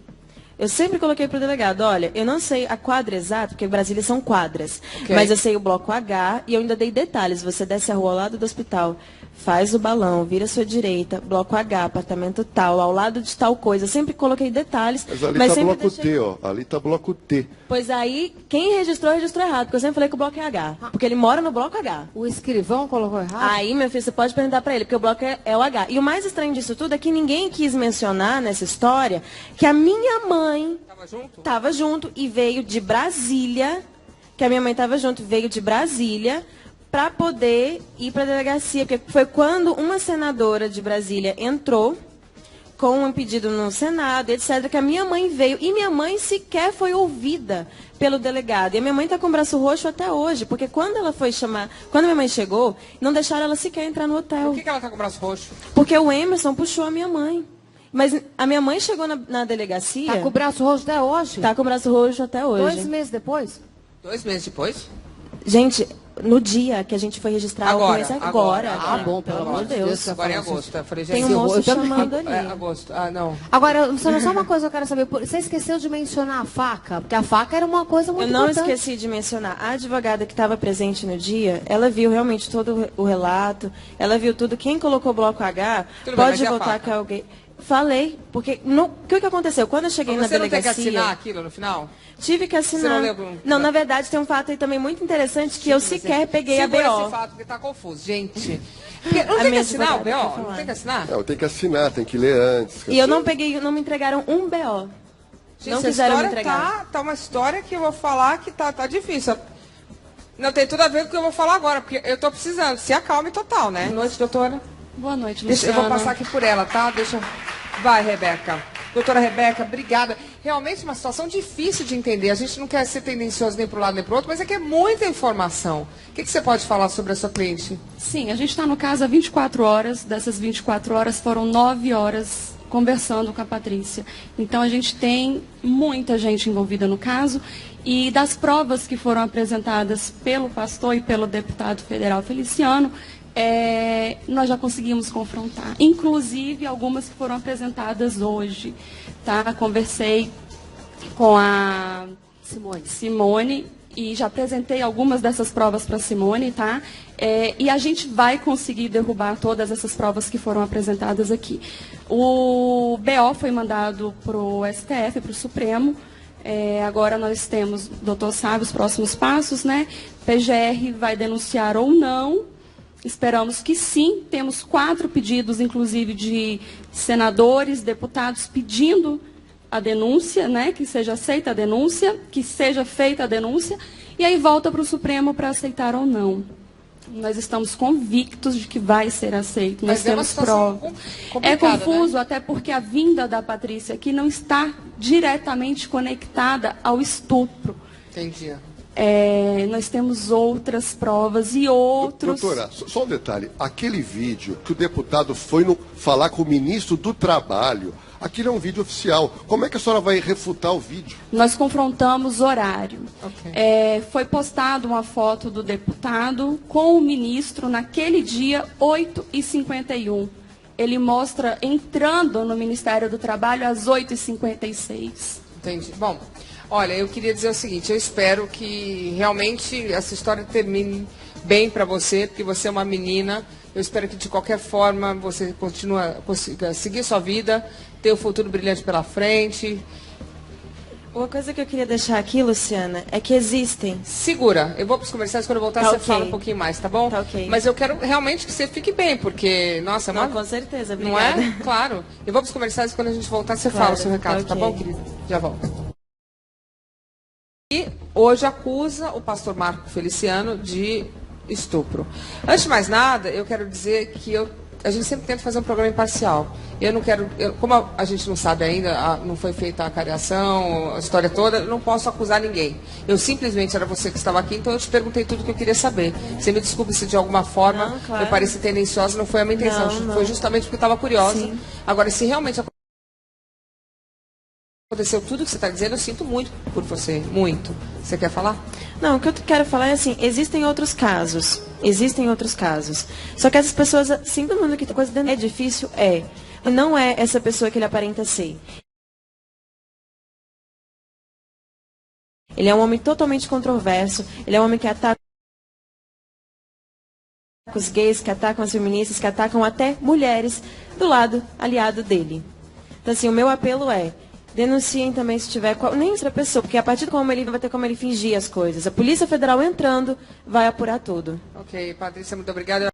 para o delegado, olha, eu não sei a quadra exata, porque em Brasília são quadras, Ok. mas eu sei o bloco H e eu ainda dei detalhes. Você desce a rua ao lado do hospital, faz o balão, vira à sua direita, bloco H, apartamento tal, ao lado de tal coisa. Eu sempre coloquei detalhes, Mas ali mas tá sempre bloco deixei... T, ó. Ali tá bloco T. Pois aí, quem registrou errado, porque eu sempre falei que o bloco é H, porque ele mora no bloco H. O escrivão colocou errado? Aí, meu filho, você pode perguntar para ele, porque o bloco é o H. E o mais estranho disso tudo é que ninguém quis mencionar nessa história que a minha mãe Tava junto? estava junto e veio de Brasília, que a minha mãe estava junto, veio de Brasília para poder ir para a delegacia, porque foi quando uma senadora de Brasília entrou com um pedido no Senado, etc., que a minha mãe veio, e minha mãe sequer foi ouvida pelo delegado. E a minha mãe está com o braço roxo até hoje, porque quando ela foi chamar, quando minha mãe chegou, não deixaram ela sequer entrar no hotel. Por que ela está com o braço roxo? Porque o Emerson puxou a minha mãe. Mas a minha mãe chegou na delegacia... Tá com o braço roxo até hoje? Tá com o braço roxo até hoje. 2 meses depois? 2 meses depois? Gente, no dia que a gente foi registrar o começo agora. Ah, bom, pelo amor de Deus. Agora é agosto. Eu falei, gente, Tem um moço chamando ali. É agosto. Ah, não. Agora, Luciana, só uma coisa que eu quero saber. Você esqueceu de mencionar a faca? Porque a faca era uma coisa muito Eu não importante. esqueci de mencionar. A advogada que estava presente no dia, ela viu realmente todo o relato, ela viu tudo. Quem colocou o bloco H, Tudo bem, pode mas e a voltar faca? que alguém... Falei, porque o que aconteceu? Quando eu cheguei Mas na você não tem delegacia... que assinar aquilo no final? Tive que assinar. Você não leu? Não, na verdade, tem um fato aí também muito interessante que eu sequer peguei a Segura esse BO. fato, porque tá confuso. Gente, porque não tem que minha assinar o advogada quer BO? Não falar. tem que assinar? Não, tem que assinar, tem que ler antes. E eu não peguei, não me entregaram um BO. Gente, Não essa quiseram me história entregar. tá uma história que eu vou falar que tá difícil. Não tem tudo a ver com o que eu vou falar agora, porque eu tô precisando. Se acalme total, né? Boa noite, doutora. Boa noite, Deixa, eu Luciana. vou passar aqui por ela, tá? Deixa. Vai, Rebeca. Doutora Rebeca, obrigada. Realmente uma situação difícil de entender. A gente não quer ser tendencioso nem para um lado nem para o outro, mas é que é muita informação. O que você pode falar sobre a sua cliente? Sim, a gente está no caso há 24 horas. Dessas 24 horas foram 9 horas conversando com a Patrícia. Então a gente tem muita gente envolvida no caso. E das provas que foram apresentadas pelo pastor e pelo deputado federal Feliciano, nós já conseguimos confrontar, inclusive algumas que foram apresentadas hoje, tá? Conversei com a Simone e já apresentei algumas dessas provas para a Simone, tá? E a gente vai conseguir derrubar todas essas provas que foram apresentadas aqui. O BO foi mandado para o STF, para o Supremo. Agora nós temos, o doutor sabe os próximos passos, né? PGR vai denunciar ou não. Esperamos que sim. Temos 4 pedidos, inclusive, de senadores, deputados, pedindo a denúncia, né, que seja aceita a denúncia, que seja feita a denúncia, e aí volta para o Supremo para aceitar ou não. Nós estamos convictos de que vai ser aceito. Nós temos prova. É confuso, né? Até porque a vinda da Patrícia aqui não está diretamente conectada ao estupro. Entendi. Nós temos outras provas e outros... Doutora, só um detalhe. Aquele vídeo que o deputado foi falar com o ministro do Trabalho, aquilo é um vídeo oficial. Como é que a senhora vai refutar o vídeo? Nós confrontamos horário. Okay. Foi postada uma foto do deputado com o ministro naquele dia, 8h51. Ele mostra entrando no Ministério do Trabalho às 8h56. Entendi. Bom... Olha, eu queria dizer o seguinte, eu espero que realmente essa história termine bem para você, porque você é uma menina. Eu espero que de qualquer forma você consiga seguir sua vida, ter o futuro brilhante pela frente. Uma coisa que eu queria deixar aqui, Luciana, é que existem... Segura, eu vou para os comerciais, quando eu voltar você fala um pouquinho mais, tá bom? Tá ok. Mas eu quero realmente que você fique bem, porque, nossa... Não, com certeza, obrigada. Não é? Claro. Eu vou para os comerciais, quando a gente voltar você fala o seu recado, tá bom, querido? Já volto. E hoje acusa o pastor Marco Feliciano de estupro. Antes de mais nada, eu quero dizer que a gente sempre tenta fazer um programa imparcial. Eu não quero, como a gente não sabe ainda, não foi feita a cariação, a história toda, eu não posso acusar ninguém. Eu simplesmente era você que estava aqui, então eu te perguntei tudo que eu queria saber. Você me desculpe se de alguma forma eu pareci tendenciosa, não foi a minha intenção, foi justamente porque eu estava curiosa. Sim. Agora, se realmente aconteceu tudo que você está dizendo, eu sinto muito por você, muito. Você quer falar? Não, o que eu quero falar é assim, existem outros casos. Só que essas pessoas, assim, todo mundo que tem coisa dentro é difícil, não é essa pessoa que ele aparenta ser. Ele é um homem totalmente controverso, ele é um homem que ataca os gays, que atacam as feministas, que atacam até mulheres do lado aliado dele. Então, assim, o meu apelo é: denunciem também se tiver nem outra pessoa, porque a partir de como ele vai ter como ele fingir as coisas. A Polícia Federal entrando vai apurar tudo. Ok, Patrícia, muito obrigada.